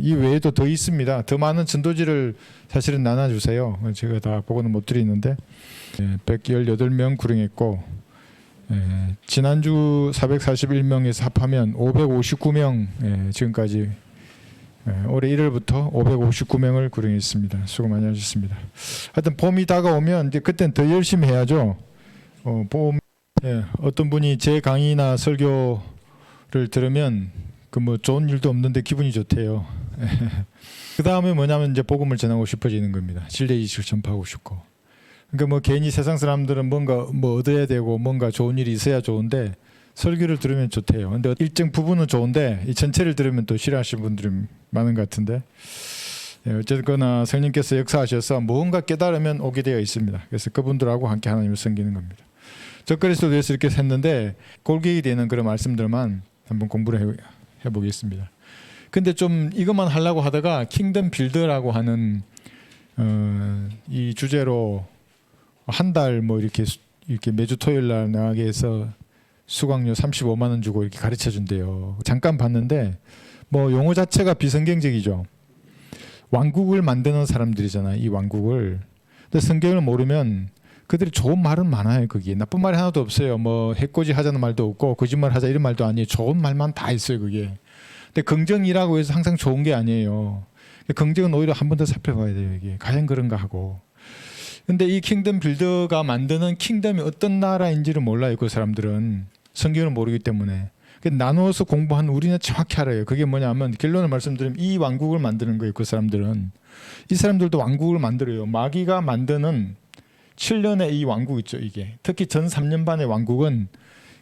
이 외에도 더 있습니다. 더 많은 전도지를 사실은 나눠주세요. 제가 다 보고는 못 드리는데 118명 구령했고 지난주 441명에서 합하면 559명 지금까지 올해 1월부터 559명을 구령했습니다. 수고 많이 하셨습니다. 하여튼 봄이 다가오면 이제 그때는 더 열심히 해야죠. 어떤 분이 제 강의나 설교를 들으면 그 뭐 좋은 일도 없는데 기분이 좋대요. 그 다음에 뭐냐면 이제 복음을 전하고 싶어지는 겁니다. 진리 지식을 전파하고 싶고. 그러니까 뭐 괜히 세상 사람들은 뭔가 뭐 얻어야 되고 뭔가 좋은 일이 있어야 좋은데 설교를 들으면 좋대요. 근데 일정 부분은 좋은데 이 전체를 들으면 또 싫어하시는 분들이 많은 것 같은데 어쨌거나 성령께서 역사하셔서 무언가 깨달으면 오게 되어 있습니다. 그래서 그분들하고 함께 하나님을 섬기는 겁니다. 적그리스도에 대해서 이렇게 했는데 골격이 되는 그런 말씀들만 한번 공부를 해보겠습니다. 근데 좀 이것만 하려고 하다가 킹덤 빌더라고 하는 이 주제로 한 달 뭐 이렇게 매주 토요일 날 나가게 해서 수강료 35만 원 주고 이렇게 가르쳐 준대요. 잠깐 봤는데 뭐 용어 자체가 비성경적이죠. 왕국을 만드는 사람들이잖아요. 이 왕국을. 근데 성경을 모르면 그들이 좋은 말은 많아요. 거기에 나쁜 말이 하나도 없어요. 뭐 해코지 하자는 말도 없고 거짓말 하자 이런 말도 아니에요. 좋은 말만 다 있어요. 그게. 근데 긍정이라고 해서 항상 좋은 게 아니에요. 긍정은 오히려 한 번 더 살펴봐야 돼요. 이게 과연 그런가 하고. 근데 이 킹덤 빌더가 만드는 킹덤이 어떤 나라인지를 몰라요. 그 사람들은 성경을 모르기 때문에. 나누어서 공부한 우리는 정확히 알아요. 그게 뭐냐면 결론을 말씀드리면 이 왕국을 만드는 거예요. 그 사람들은. 이 사람들도 왕국을 만들어요. 마귀가 만드는 7년의 이 왕국 있죠. 이게 특히 전 3년 반의 왕국은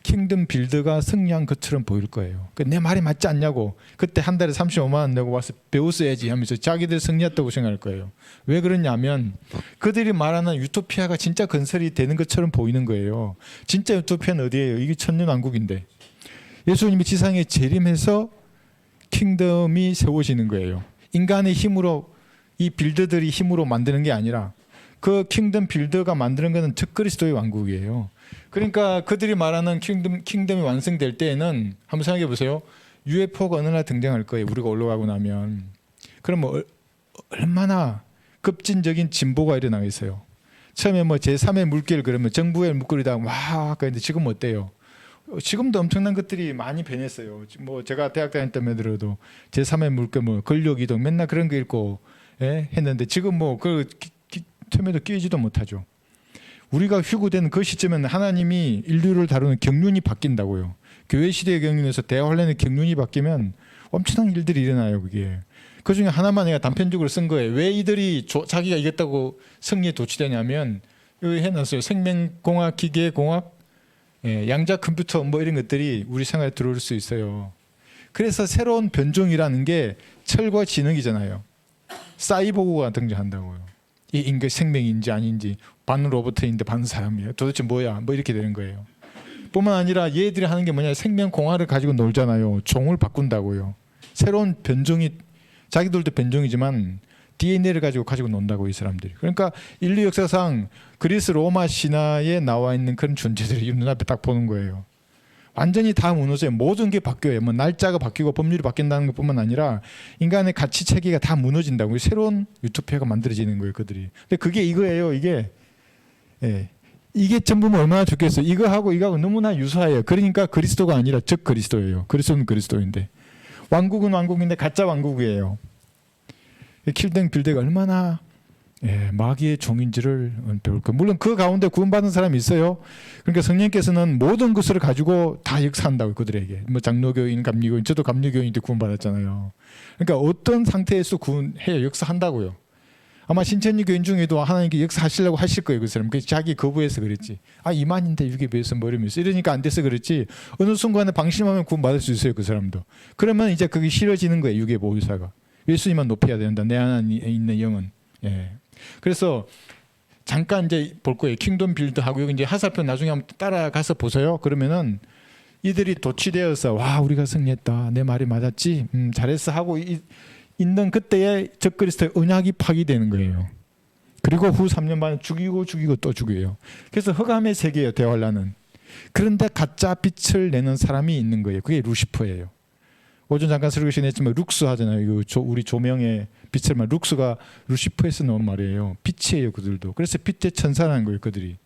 킹덤 빌드가 승리한 것처럼 보일 거예요. 내 말이 맞지 않냐고 그때 한 달에 35만 원 내고 와서 배웠어야지 하면서 자기들 승리했다고 생각할 거예요. 왜 그러냐면 그들이 말하는 유토피아가 진짜 건설이 되는 것처럼 보이는 거예요. 진짜 유토피아는 어디예요? 이게 천년 왕국인데 예수님이 지상에 재림해서 킹덤이 세워지는 거예요. 인간의 힘으로 이 빌더들이 힘으로 만드는 게 아니라 그 킹덤 빌더가 만드는 것은 적그리스도의 왕국이에요. 그러니까 그들이 말하는 킹덤이 완성될 때에는 한번 생각해 보세요. UFO가 어느 날 등장할 거예요. 우리가 올라가고 나면. 그럼 뭐 얼마나 급진적인 진보가 일어나겠어요. 처음에 뭐 제3의 물길 그러면 정부의 물길이다 막 그런데 지금 어때요? 지금도 엄청난 것들이 많이 변했어요. 뭐 제가 대학 다닐 때만 들어도 제3의 물길 뭐 권력 이동 맨날 그런 거 읽고 했는데 지금 뭐 그 틈에도 끼지도 못하죠. 우리가 휴구된 그 시점에는 하나님이 인류를 다루는 경륜이 바뀐다고요. 교회 시대의 경륜에서 대환란의 경륜이 바뀌면 엄청난 일들이 일어나요. 그게. 그중에 하나만 내가 단편적으로 쓴 거예요. 왜 이들이 자기가 이겼다고 승리에 도취되냐면 여기 해놨어요. 생명공학, 기계공학, 양자 컴퓨터 뭐 이런 것들이 우리 생활에 들어올 수 있어요. 그래서 새로운 변종이라는 게 철과 지능이잖아요. 사이보그가 등장한다고요. 이 인간 생명인지 아닌지 반 로봇인데 반 사람이에요. 도대체 뭐야? 뭐 이렇게 되는 거예요. 뿐만 아니라 얘들이 하는 게 뭐냐? 생명공학을 가지고 놀잖아요. 종을 바꾼다고요. 새로운 변종이 자기들도 변종이지만 DNA를 가지고 논다고 이 사람들이. 그러니까 인류 역사상 그리스 로마 신화에 나와 있는 그런 존재들이 눈앞에 딱 보는 거예요. 완전히 다 무너져요. 모든 게 바뀌어요. 뭐 날짜가 바뀌고 법률이 바뀐다는 것뿐만 아니라 인간의 가치 체계가 다 무너진다고. 새로운 유토피아가 만들어지는 거예요. 그들이. 근데 그게 이거예요. 이게 전부 얼마나 좋겠어요. 이거하고 너무나 유사해요. 그러니까 그리스도가 아니라 적 그리스도예요. 그리스도는 그리스도인데 왕국은 왕국인데 가짜 왕국이에요. 킬등 빌드가 얼마나 마귀의 종인지를 배울 거예요. 물론 그 가운데 구원받은 사람이 있어요. 그러니까 성령께서는 모든 것을 가지고 다 역사한다고 그들에게. 뭐 장로교인, 감리교인, 저도 감리교인인데 구원받았잖아요. 그러니까 어떤 상태에서 구원해요. 역사한다고요. 아마 신천지 교인 중에도 하나님께 역사하시려고 하실 거예요. 그 사람. 자기 거부해서 그랬지. 이만인데 이게 비해서 뭐 이러니까 안 돼서 그랬지. 어느 순간에 방심하면 구원받을 수 있어요. 그 사람도. 그러면 이제 그게 싫어지는 거예요. 유괴 보유사가. 예수님만 높여야 된다. 내 안에 있는 영은. 그래서 잠깐 이제 볼 거예요. 킹덤 빌드하고 여기 이제 하사편 나중에 한번 따라가서 보세요. 그러면은 이들이 도취되어서 와 우리가 승리했다. 내 말이 맞았지. 잘했어 하고 있는 그때에 적그리스도의 언약이 파기되는 거예요. 그리고 후 3년 반에 죽이고 또 죽여요. 그래서 흑암의 세계예요. 대환란은. 그런데 가짜 빛을 내는 사람이 있는 거예요. 그게 루시퍼예요. 오전 잠깐 설교 시간에 했지만 룩스 하잖아요. 이거 우리 조명의 빛을 말 룩스가 루시퍼에서 나온 말이에요. 빛이에요, 그들도. 그래서 빛의 천사라는 거예요, 그들이.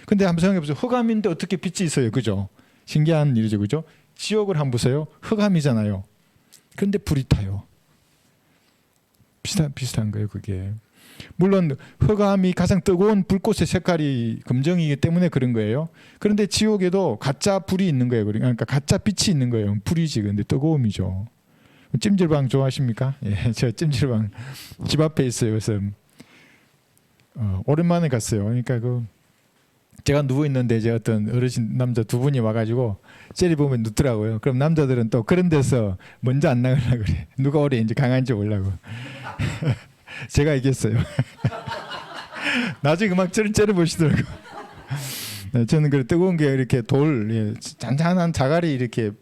근데 한번 생각해 보세요. 흑암인데 어떻게 빛이 있어요, 그죠? 신기한 일이죠, 그죠? 지옥을 한번 보세요. 흑암이잖아요. 그런데 불이 타요. 비슷한 거예요, 그게. 물론 흑암이 가장 뜨거운 불꽃의 색깔이 금정이기 때문에 그런 거예요. 그런데 지옥에도 가짜 불이 있는 거예요. 그러니까 가짜 빛이 있는 거예요. 불이지, 근데 뜨거움이죠. 찜질방 좋아하십니까? 예, 저 찜질방 집 앞에 있어요. 그래서 오랜만에 갔어요. 그러니까 제가 누워 있는데 이제 어떤 어르신 남자 두 분이 와가지고 젤리 보면 눕더라고요. 그럼 남자들은 또 그런 데서 먼저 안 나가려고 그래. 누가 오래 이제 강한지 보려고. 제가 이겼어요. 나중에 막 째려보시더라고요. 저는 그 뜨거운 게 이렇게 잔잔한 자갈이 이렇게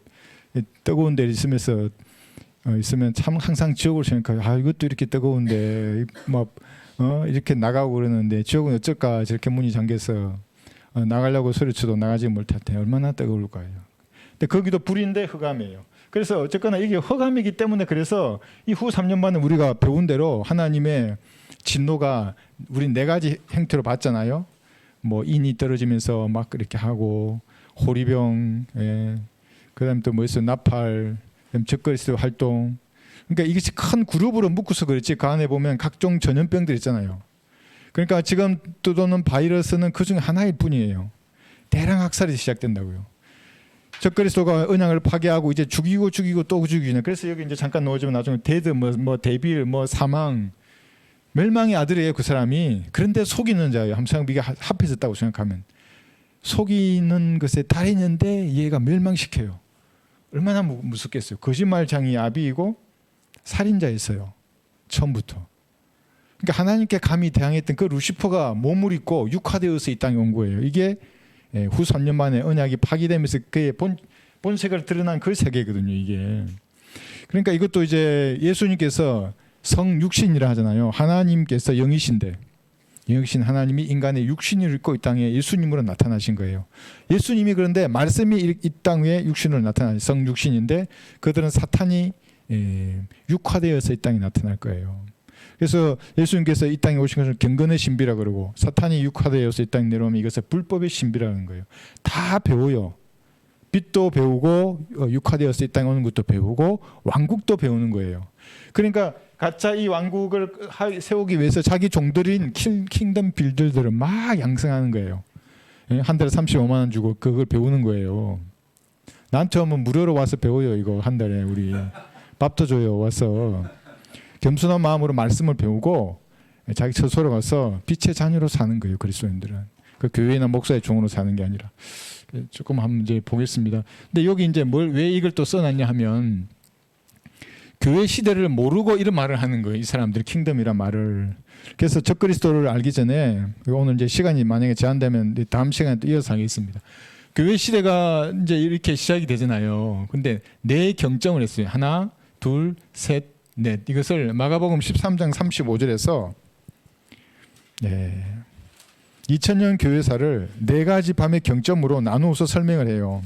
뜨거운 데 있으면 참 항상 지옥을 생각해요. 이것도 이렇게 뜨거운데 막 이렇게 나가고 그러는데 지옥은 어쩔까 저렇게 문이 잠겨서 나가려고 소리쳐도 나가지 못할 때 얼마나 뜨거울까요. 근데 거기도 불인데 흑암이에요. 그래서 어쨌거나 이게 흑암이기 때문에 그래서 이 후 3년 만에 우리가 배운 대로 하나님의 진노가 우리 네 가지 형태로 봤잖아요. 뭐 인이 떨어지면서 막 이렇게 하고 호리병, 그다음 또 뭐 있어 나팔, 적그리스도 활동. 그러니까 이것이 큰 그룹으로 묶어서 그렇지 그 안에 보면 각종 전염병들 있잖아요. 그러니까 지금 떠도는 바이러스는 그 중에 하나일 뿐이에요. 대량 학살이 시작된다고요. 적그리스도가 언약을 파괴하고 이제 죽이고 또 죽이는. 그래서 여기 이제 잠깐 넣어주면 나중에 데드 뭐 데빌 뭐 사망 멸망의 아들이에요, 그 사람이. 그런데 속이는 자예요. 함상 비가 합해졌다고 생각하면 속이는 것에 달인인데 얘가 멸망시켜요. 얼마나 무섭겠어요. 거짓말장이 아비이고 살인자였어요, 처음부터. 그러니까 하나님께 감히 대항했던 그 루시퍼가 몸을 입고 육화되어서 이 땅에 온 거예요. 이게 후 3년 만에 언약이 파기되면서 그의 본색을 드러난 그 세계거든요, 이게. 그러니까 이것도 이제 예수님께서 성육신이라 하잖아요. 하나님께서 영이신데 영이신 하나님이 인간의 육신을 입고 이 땅에 예수님으로 나타나신 거예요. 예수님이 그런데 말씀이 이 땅 위에 육신으로 나타나신 성육신인데 그들은 사탄이 육화되어서 이 땅에 나타날 거예요. 그래서 예수님께서 이 땅에 오신 것을 경건의 신비라 그러고 사탄이 육화되어서 이 땅에 내려오면 이것을 불법의 신비라는 거예요. 다 배워요. 빛도 배우고 육화되어서 이 땅에 오는 것도 배우고 왕국도 배우는 거예요. 그러니까 가짜 이 왕국을 세우기 위해서 자기 종들인 킹덤 빌더들을 막 양성하는 거예요. 한 달에 35만 원 주고 그걸 배우는 거예요. 나한테 오면 무료로 와서 배워요. 이거 한 달에 우리 밥도 줘요. 와서 겸손한 마음으로 말씀을 배우고 자기 처소로 가서 빛의 자녀로 사는 거예요. 그리스도인들은 그 교회나 목사의 종으로 사는 게 아니라. 조금 한번 이제 보겠습니다. 근데 여기 이제 왜 이걸 또 써놨냐 하면 교회 시대를 모르고 이런 말을 하는 거예요. 이 사람들이 킹덤이란 말을. 그래서 적그리스도를 알기 전에 오늘 이제 시간이 만약에 제한되면 다음 시간에 또 이어서 하겠습니다. 교회 시대가 이제 이렇게 시작이 되잖아요. 근데 네 경정을 했어요. 하나, 둘, 셋, 넷. 이것을 마가복음 13장 35절에서 2000년 교회사를 네 가지 밤의 경점으로 나누어서 설명을 해요.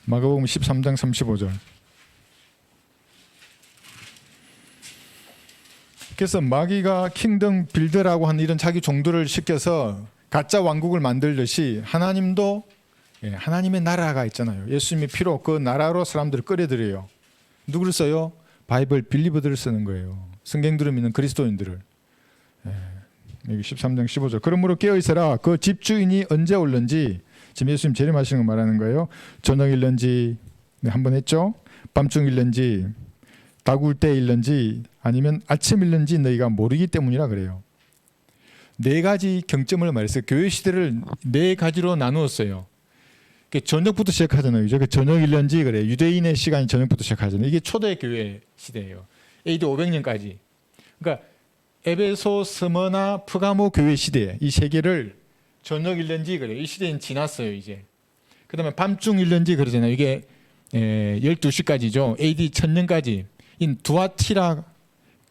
마가복음 13장 35절. 그래서 마귀가 킹덤 빌드라고 하는 이런 자기 종들을 시켜서 가짜 왕국을 만들듯이 하나님도 하나님의 나라가 있잖아요. 예수님의 피로 그 나라로 사람들을 끌어들여요. 누구를 써요? 바이블 빌리버들을 쓰는 거예요. 성경들을 믿는 그리스도인들을. 여기 13장 15절. 그러므로 깨어있어라. 그 집주인이 언제 올는지. 지금 예수님 재림하시는 거 말하는 거예요. 저녁일런지 한번 했죠. 밤중일런지 다구울 때일런지 아니면 아침일런지 너희가 모르기 때문이라 그래요. 네 가지 경점을 말했어요. 교회 시대를 네 가지로 나누었어요. 저녁부터 시작하잖아요. 저녁일런지 그래. 유대인의 시간이 저녁부터 시작하잖아요. 이게 초대 교회 시대예요. AD 500년까지. 그러니까 에베소, 스머나, 프가모 교회 시대 이 세 개를 저녁일런지 그래요. 이 시대는 지났어요 이제. 그다음에 밤중일런지 그러잖아요. 이게 12시까지죠. AD 1000년까지. 인 두아티라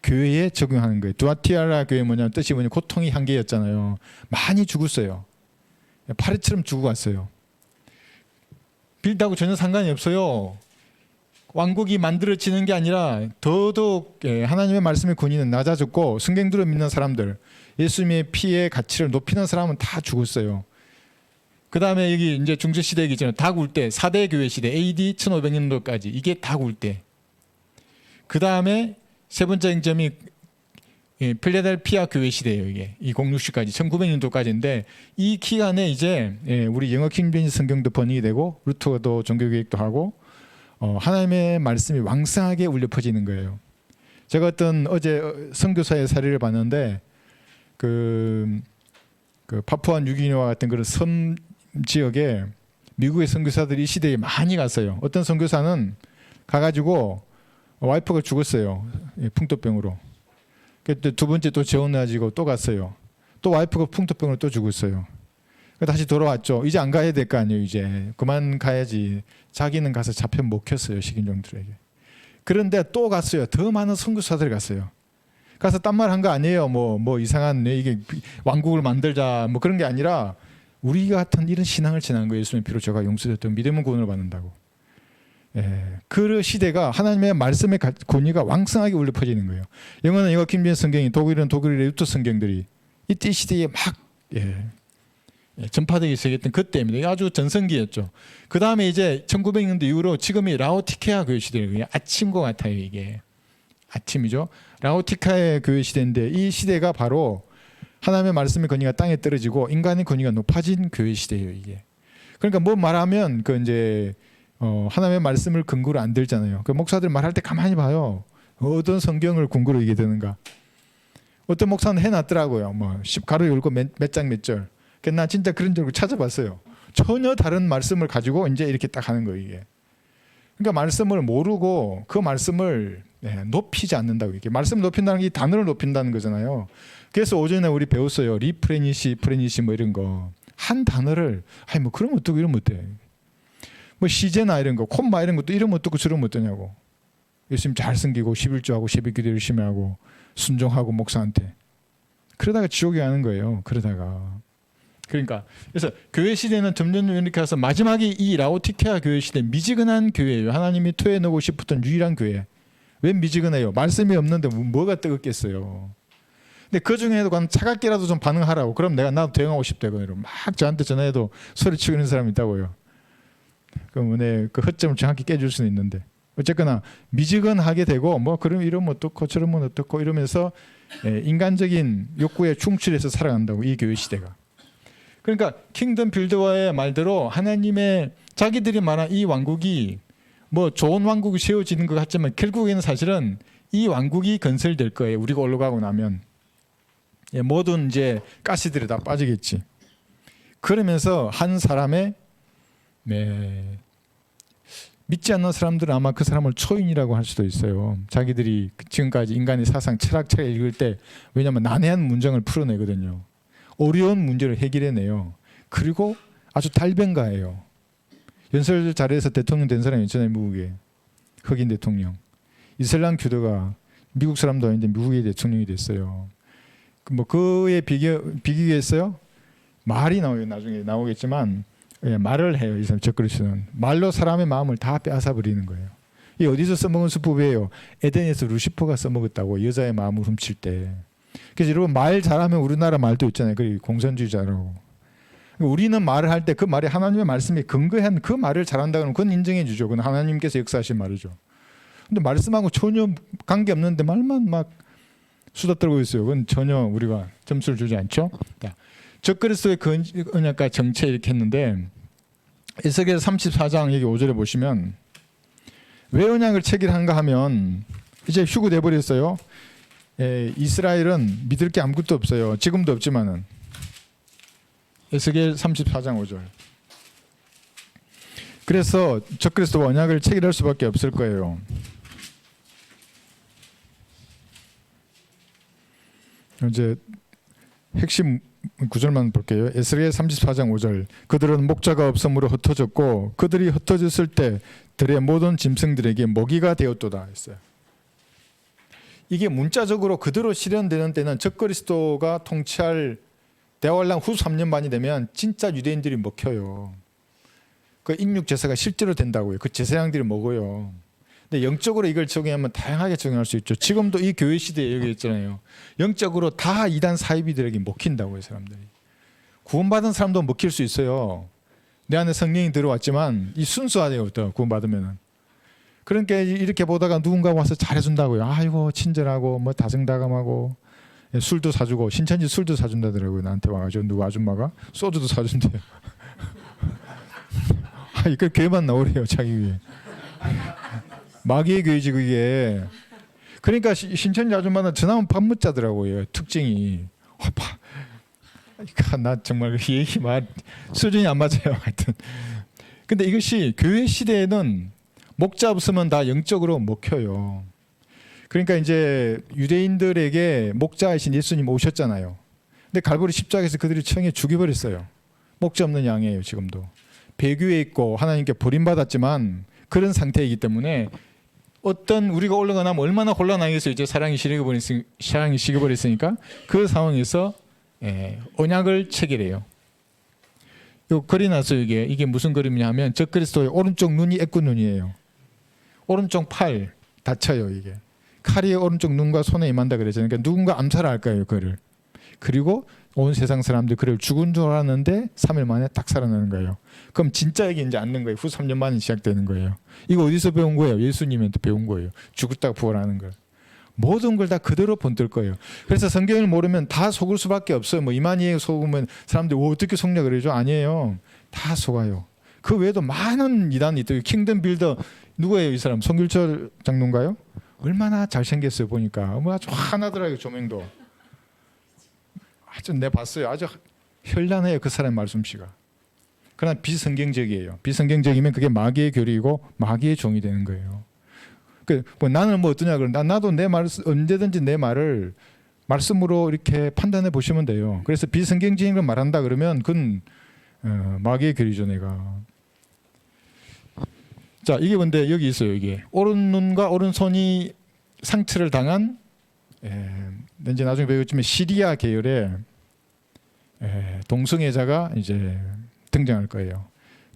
교회에 적용하는 거예요. 두아티라 교회 뭐냐면 뜻이 뭐냐면 고통이 한계였잖아요. 많이 죽었어요. 파리처럼 죽어갔어요. 빌드하고 전혀 상관이 없어요. 왕국이 만들어지는 게 아니라 더더욱 하나님의 말씀의 권위는 낮아졌고 성경들을 믿는 사람들, 예수님의 피의 가치를 높이는 사람은 다 죽었어요. 그 다음에 여기 이제 중세시대 얘기잖아요. 다 굴 때, 4대 교회 시대, AD 1500년도까지 이게 다 굴 때. 그 다음에 세 번째 행점이 필라델피아 교회 시대예요. 이게 2060까지 1900년도까지인데 이 기간에 이제 우리 영어 킹제임스 성경도 번역이 되고 루터도 종교개혁도 하고 하나님의 말씀이 왕성하게 울려 퍼지는 거예요. 제가 어제 선교사의 사례를 봤는데 그 파푸아 뉴기니와 같은 그런 섬 지역에 미국의 선교사들이 이 시대에 많이 갔어요. 어떤 선교사는 가가지고 와이프가 죽었어요. 풍토병으로. 그때 두 번째 또 재혼해가지고 또 갔어요. 또 와이프가 풍토병으로 또 죽었어요. 다시 돌아왔죠. 이제 안 가야 될 거 아니에요. 이제 그만 가야지. 자기는 가서 잡혀 먹혔어요. 식인종들에게. 그런데 또 갔어요. 더 많은 선교사들이 갔어요. 가서 딴 말 한 거 아니에요. 뭐 이상한 이게 왕국을 만들자 뭐 그런 게 아니라 우리 같은 이런 신앙을 지난 거예요. 예수님의 피로 저가 용서됐던 믿음은 구원을 받는다고. 그 시대가 하나님의 말씀의 권위가 왕성하게 울려 퍼지는 거예요. 영어는 영어 킹제임스 성경이, 독일은 독일의 루터 성경들이 이때 시대에 막 전파되기 시작했던 그때입니다. 아주 전성기였죠. 그 다음에 이제 1900년대 이후로 지금이 라오디케아 교회 시대예요. 아침과 같아요. 이게 아침이죠. 라오디케아의 교회 시대인데 이 시대가 바로 하나님의 말씀의 권위가 땅에 떨어지고 인간의 권위가 높아진 교회 시대예요. 이게. 그러니까 뭐 말하면 그 이제 하나님의 말씀을 근거로 안 들잖아요. 그 목사들 말할 때 가만히 봐요. 어떤 성경을 근거로 얘기 되는가. 어떤 목사는 해놨더라고요. 뭐 10가로 열고 몇 장 몇 절. 나 진짜 그런 줄 찾아봤어요. 전혀 다른 말씀을 가지고 이제 이렇게 딱 하는 거예요. 이게. 그러니까 말씀을 모르고 그 말씀을 높이지 않는다고. 이게 말씀을 높인다는 게 단어를 높인다는 거잖아요. 그래서 오전에 우리 배웠어요. 리프레니시, 프레니시 뭐 이런 거. 한 단어를 뭐 그러면 어떻고 이러면 어때? 뭐 시제나 이런 거, 콤마 이런 것도 이러면 어떻고 저러면 어떠냐고. 예수님 잘 섬기고 11조하고 12기도 열심히 하고 순종하고 목사한테. 그러다가 지옥에 가는 거예요. 그러다가. 그러니까 그래서 교회 시대는 점점 이렇게 해서 마지막에 이 라오디케아 교회 시대 미지근한 교회예요. 하나님이 토해 넣고 싶었던 유일한 교회. 왜 미지근해요? 말씀이 없는데 뭐가 뜨겁겠어요. 근데 그 중에도 차갑게라도 좀 반응하라고. 그럼 나도 대응하고 싶다. 막 저한테 전화해도 소리치고 있는 사람이 있다고요. 그럼 그 허점을 정확히 깨줄 수는 있는데 어쨌거나 미지근하게 되고 뭐 그럼 이러면 어떻고 저러면 어떻고 이러면서 인간적인 욕구에 충실해서 살아간다고 이 교회 시대가. 그러니까 킹덤 빌더와의 말대로 하나님의 자기들이 말한 이 왕국이 뭐 좋은 왕국이 세워지는 것 같지만 결국에는 사실은 이 왕국이 건설될 거예요. 우리가 올라가고 나면 모든 이제 가시들이 다 빠지겠지. 그러면서 한 사람의 믿지 않는 사람들은 아마 그 사람을 초인이라고 할 수도 있어요. 자기들이 지금까지 인간의 사상 철학책을 읽을 때 왜냐하면 난해한 문장을 풀어내거든요. 어려운 문제를 해결해내요. 그리고 아주 달변가예요. 연설 자리에서 대통령 된 사람이 있잖아요. 미국에. 흑인 대통령. 이슬람 교도가 미국 사람도 아닌데 미국의 대통령이 됐어요. 뭐 그에 비교했어요. 말이 나오요. 나중에 나오겠지만 말을 해요. 이 사람 적그리스도는 말로 사람의 마음을 다 빼앗아버리는 거예요. 이 어디서 써먹은 수법이에요? 에덴에서 루시퍼가 써먹었다고. 여자의 마음을 훔칠 때. 그래서 여러분 말 잘하면 우리나라 말도 있잖아요. 그 공산주의자라고. 우리는 말을 할 때 그 말이 하나님의 말씀에 근거한 그 말을 잘한다 그러면 그건 인정해 주죠. 그건 하나님께서 역사하신 말이죠. 근데 말씀하고 전혀 관계없는데 말만 막 수다 떨고 있어요. 그건 전혀 우리가 점수를 주지 않죠. 적그리스도의 언약과 정체 이렇게 했는데 에스겔 34장 여기 5절에 보시면 왜 언약을 체결한가 하면 이제 휴구돼 버렸어요. 이스라엘은 믿을 게 아무것도 없어요. 지금도 없지만은. 에스겔 34장 5절. 그래서 적그리스도와 언약을 체결할 수밖에 없을 거예요. 이제 핵심 구절만 볼게요. 에스겔 34장 5절. 그들은 목자가 없으므로 흩어졌고 그들이 흩어졌을 때 들의 모든 짐승들에게 먹이가 되었도다 했어요. 이게 문자적으로 그대로 실현되는 때는 적그리스도가 통치할 대환란 후 3년 반이 되면 진짜 유대인들이 먹혀요. 그 인육 제사가 실제로 된다고요. 그 제사장들이 먹어요. 근데 영적으로 이걸 적용하면 다양하게 적용할 수 있죠. 지금도 이 교회 시대에 여기 있잖아요. 영적으로 다 이단 사이비들에게 먹힌다고요, 사람들이. 구원받은 사람도 먹힐 수 있어요. 내 안에 성령이 들어왔지만 이 순수하대요, 또 구원받으면은. 그러니까 이렇게 보다가 누군가 와서 잘해준다고요. 아이고 친절하고 뭐 다정다감하고 술도 사주고 신천지 술도 사준다더라고요. 나한테 와가지고 누구 아줌마가 소주도 사준대요. 아 이거 교회만 나오래요, 자기 위에. 마귀의 교회지 그게. 그러니까 신천지 아줌마는 전화하면 밥 묻자더라고요. 특징이. 나 정말 얘기 말 수준이 안 맞아요. 하여튼. 근데 이것이 교회 시대에는 목자 없으면 다 영적으로 먹혀요. 그러니까 이제 유대인들에게 목자이신 예수님 오셨잖아요. 근데 갈보리 십자가에서 그들이 청해 죽여버렸어요. 목자 없는 양이에요, 지금도. 배교에 있고 하나님께 버림받았지만 그런 상태이기 때문에 어떤 우리가 올라가면 얼마나 혼란하겠어요. 이제 사랑이 식어버렸으니까 그 상황에서 언약을 체결해요. 요 글이 나서 이게 무슨 그림이냐면 저 그리스도의 오른쪽 눈이 애꾸 눈이에요. 오른쪽 팔 다쳐요. 이게 칼이 오른쪽 눈과 손에 임한다 그랬잖아요. 그러니까 누군가 암살할 거예요, 그를. 그리고 온 세상 사람들이 그를 죽은 줄 알았는데 3일 만에 딱 살아나는 거예요. 그럼 진짜 이게 이제 않는 거예요. 후 3년 만에 시작되는 거예요. 이거 어디서 배운 거예요? 예수님한테 배운 거예요. 죽었다가 부활하는 걸. 모든 걸 다 그대로 본뜰 거예요. 그래서 성경을 모르면 다 속을 수밖에 없어요. 뭐 이만희에 속으면 사람들이 어떻게 속냐 그러죠? 아니에요. 다 속아요. 그 외에도 많은 이단이 있어요. 킹덤 빌더 누구예요? 이 사람 송길철 장로인가요? 얼마나 잘생겼어요 보니까. 뭐 아주 환하더라고요, 조명도. 아주 내가 봤어요. 아주 현란해요, 그 사람의 말씀씨가. 그러나 비성경적이에요. 비성경적이면 그게 마귀의 교리이고 마귀의 종이 되는 거예요. 뭐 나는 뭐 어떠냐 그러는데 나도 내 말 언제든지 내 말을 말씀으로 이렇게 판단해 보시면 돼요. 그래서 비성경적인 걸 말한다 그러면 그건 마귀의 교리죠, 내가. 자, 이게 뭔데 여기 있어요. 이게 오른 눈과 오른 손이 상처를 당한 이제 나중에 배우겠지만 시리아 계열의 동성애자가 이제 등장할 거예요.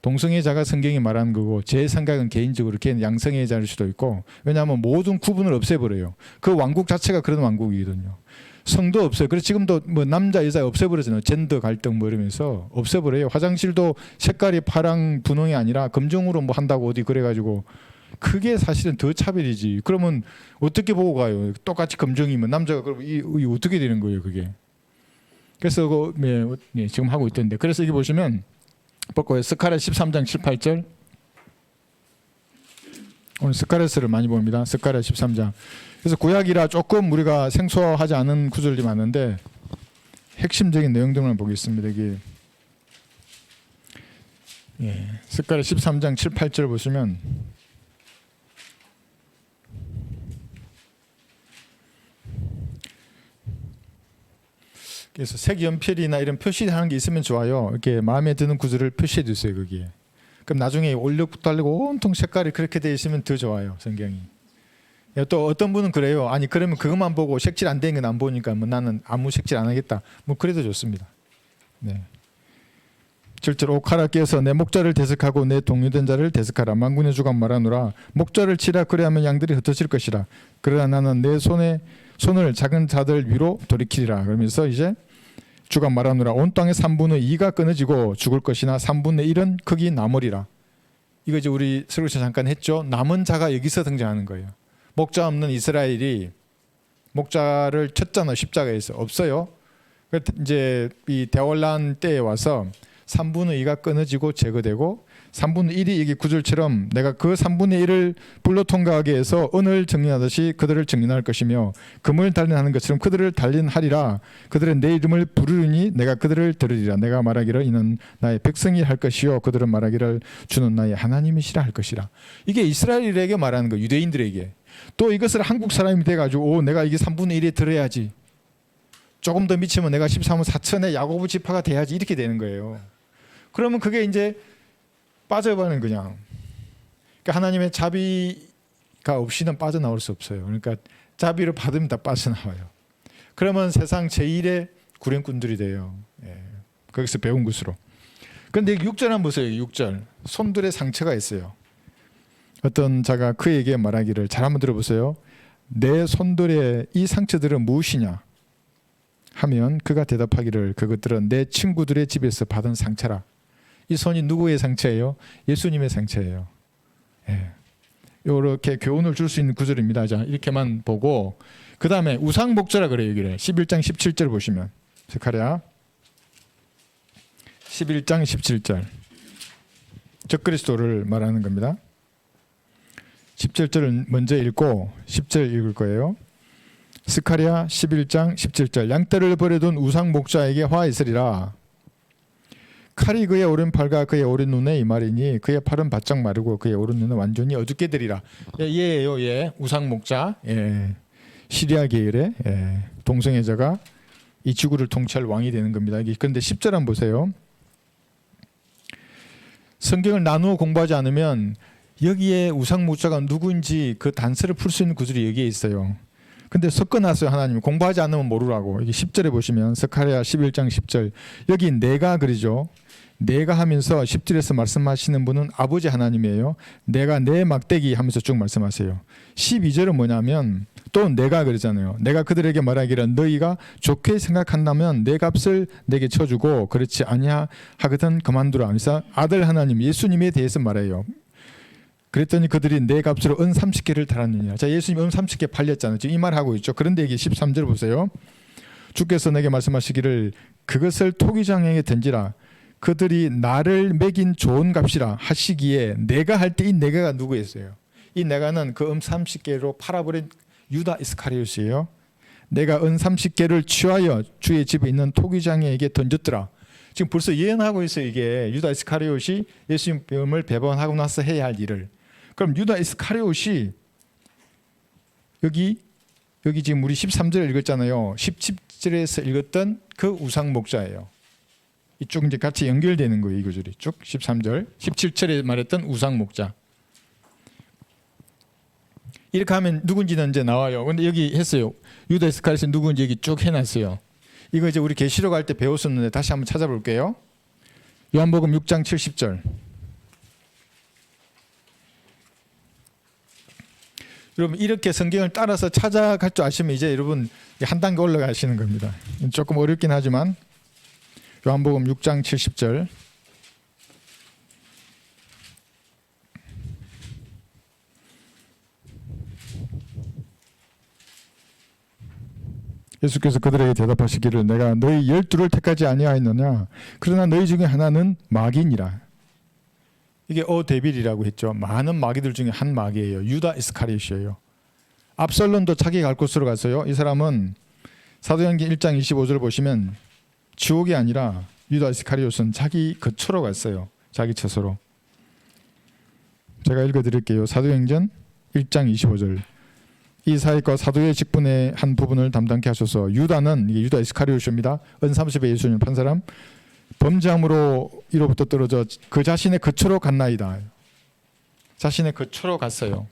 동성애자가 성경이 말하는 거고 제 생각은 개인적으로 걔는 양성애자일 수도 있고, 왜냐하면 모든 구분을 없애버려요. 그 왕국 자체가 그런 왕국이거든요. 성도 없어요. 그래서 지금도 뭐 남자 여자 없애버리잖아요. 젠더 갈등 뭐 이러면서 없애버려요. 화장실도 색깔이 파랑 분홍이 아니라 검정으로 뭐 한다고 어디 그래가지고 그게 사실은 더 차별이지. 그러면 어떻게 보고 가요? 똑같이 검정이면 남자가 그럼 이 어떻게 되는 거예요, 그게? 그래서 지금 하고 있던데. 그래서 여기 보시면 볼까요? 스가랴 13장 7, 8절. 오늘 스가랴서를 많이 봅니다. 스가랴 13장. 그래서 구약이라 조금 우리가 생소하지 않은 구절이 많은데 핵심적인 내용들만 보겠습니다. 여기 스가랴 13장 7, 8절 보시면 그래서 색연필이나 이런 표시하는 게 있으면 좋아요. 이렇게 마음에 드는 구절을 표시해 주세요, 거기에. 그럼 나중에 올려도 달리고 온통 색깔이 그렇게 돼 있으면 더 좋아요, 성경이. 또 어떤 분은 그래요. 아니 그러면 그것만 보고 색칠 안 된 건 안 보니까 뭐 나는 아무 색칠 안 하겠다. 뭐 그래도 좋습니다. 네. 7절 옥하라 깨어서 내 목자를 대적하고 내 동요된 자를 대적하라. 만군의 주가 말하노라. 목자를 치라. 그래야면 양들이 흩어질 것이라. 그러나 나는 내 손을 작은 자들 위로 돌이키리라. 그러면서 이제 주가 말하노라. 온 땅의 3분의 2가 끊어지고 죽을 것이나 3분의 1은 거기 남으리라. 이거 이제 우리 설교에서 잠깐 했죠. 남은 자가 여기서 등장하는 거예요. 목자 없는 이스라엘이 목자를 쳤잖아요. 십자가에서. 없어요. 이제 이 대환란 때에 와서 3분의 2가 끊어지고 제거되고 3분의 1이 이게 구절처럼 내가 그 3분의 1을 불로 통과하게 해서 은을 정린하듯이 그들을 정린할 것이며 금을 단련하는 것처럼 그들을 단련하리라. 그들은 내 이름을 부르니 내가 그들을 들으리라. 내가 말하기를 이는 나의 백성이 할 것이요 그들은 말하기를 주는 나의 하나님이시라 할 것이라. 이게 이스라엘에게 말하는 거예요. 유대인들에게. 또 이것을 한국 사람이 돼가지고 내가 이게 3분의 1에 들어야지. 조금 더 미치면 내가 13호 4천의 야고보 지파가 돼야지. 이렇게 되는 거예요. 그러면 그게 이제 빠져버리는 그냥. 그러니까 하나님의 자비가 없이는 빠져나올 수 없어요. 그러니까 자비를 받으면 다 빠져나와요. 그러면 세상 제1의 구령꾼들이 돼요. 거기서 배운 것으로. 그런데 6절 한번 보세요. 6절. 손들의 상처가 있어요. 어떤 자가 그에게 말하기를, 잘 한번 들어보세요. 내 손들의 이 상처들은 무엇이냐 하면 그가 대답하기를, 그것들은 내 친구들의 집에서 받은 상처라. 이 손이 누구의 상처예요? 예수님의 상처예요. 예. 이렇게 교훈을 줄 수 있는 구절입니다. 자, 이렇게만 보고 그 다음에 우상목자라 그래요. 여기를 11장 17절 보시면, 스가랴 11장 17절 적그리스도를 말하는 겁니다. 17절을 먼저 읽고 10절 읽을 거예요. 스가랴 11장 17절 양떼를 버려둔 우상목자에게 화 있으리라. 칼이 그의 오른팔과 그의 오른눈에 이말이니 그의 팔은 바짝 마르고 그의 오른눈은 완전히 어둡게 되리라. 얘예요. 얘 우상목자. 예. 시리아 계열의 동성애자가 이 지구를 통치할 왕이 되는 겁니다. 그런데 10절 한번 보세요. 성경을 나누어 공부하지 않으면 여기에 우상목자가 누구인지 그 단서를 풀 수 있는 구절이 여기에 있어요. 근데 섞어놨어요. 하나님이. 공부하지 않으면 모르라고. 여기 10절에 보시면 스가랴 11장 10절 여기 내가 그러죠. 내가 하면서 10절에서 말씀하시는 분은 아버지 하나님이에요. 내가 내 막대기 하면서 쭉 말씀하세요. 12절은 뭐냐면 또 내가 그러잖아요. 내가 그들에게 말하기를 너희가 좋게 생각한다면 내 값을 내게 쳐주고 그렇지 아니하거든 그만두라 하면서 아들 하나님 예수님에 대해서 말해요. 그랬더니 그들이 내 값으로 은 30개를 달았느냐. 자, 예수님 은 30개 팔렸잖아요. 지금 이 말 하고 있죠. 그런데 이게 13절 보세요. 주께서 내게 말씀하시기를 그것을 토기장에게 던지라. 그들이 나를 매긴 좋은 값이라 하시기에 내가 할 때 이 내가가 누구였어요? 이 내가는 그 은 30개로 팔아버린 유다 이스카리옷이에요. 내가 은 30개를 취하여 주의 집에 있는 토기장에게 던졌더라. 지금 벌써 예언하고 있어요. 이게 유다 이스카리옷이 예수님을 배반하고 나서 해야 할 일을. 그럼 유다 이스카리옷이 여기 지금 우리 13절 읽었잖아요. 17절에서 읽었던 그 우상 목자예요. 이쪽 이제 같이 연결되는 거예요. 이 구절이 쭉 13절, 17절에 말했던 우상 목자. 이렇게 하면 누군지는 이제 나와요. 근데 여기 했어요. 유다 이스카리옷이 누군지 여기 쭉 해놨어요. 이거 이제 우리 계시록 할 때 배웠었는데 다시 한번 찾아볼게요. 요한복음 6장 70절. 여러분 이렇게 성경을 따라서 찾아갈 줄 아시면 이제 여러분 한 단계 올라가시는 겁니다. 조금 어렵긴 하지만 요한복음 6장 70절. 예수께서 그들에게 대답하시기를 내가 너희 12를 택하지 아니하였느냐 그러나 너희 중에 하나는 마귀니라. 이게 데빌이라고 했죠. 많은 마귀들 중에 한 마귀예요. 유다 이스카리옷이에요. 압살롬도 자기 갈 곳으로 갔어요. 이 사람은 사도행전 1장 25절 보시면 지옥이 아니라 유다 이스카리옷은 자기 거처로 갔어요. 자기 처소로. 제가 읽어드릴게요. 사도행전 1장 25절. 이 사역과 사도의 직분의 한 부분을 담당케 하소서. 유다는 이게 유다 이스카리옷입니다. 은 30에 예수님을 판 사람. 범죄함으로 이로부터 떨어져 그 자신의 거처로 갔나이다. 자신의 거처로 갔어요.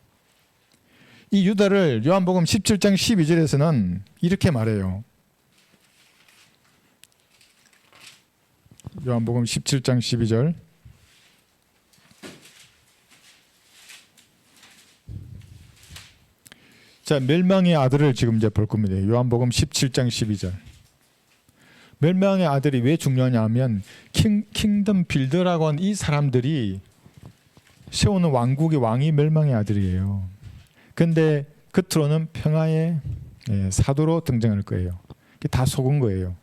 이 유다를 요한복음 17장 12절에서는 이렇게 말해요. 요한복음 17장 12절. 자, 멸망의 아들을 지금 이제 볼 겁니다. 요한복음 17장 12절. 멸망의 아들이 왜 중요하냐 하면 킹덤 빌더라고 한 이 사람들이 세우는 왕국의 왕이 멸망의 아들이에요. 근데 겉으로는 평화의 사도로 등장할 거예요. 다 속은 거예요.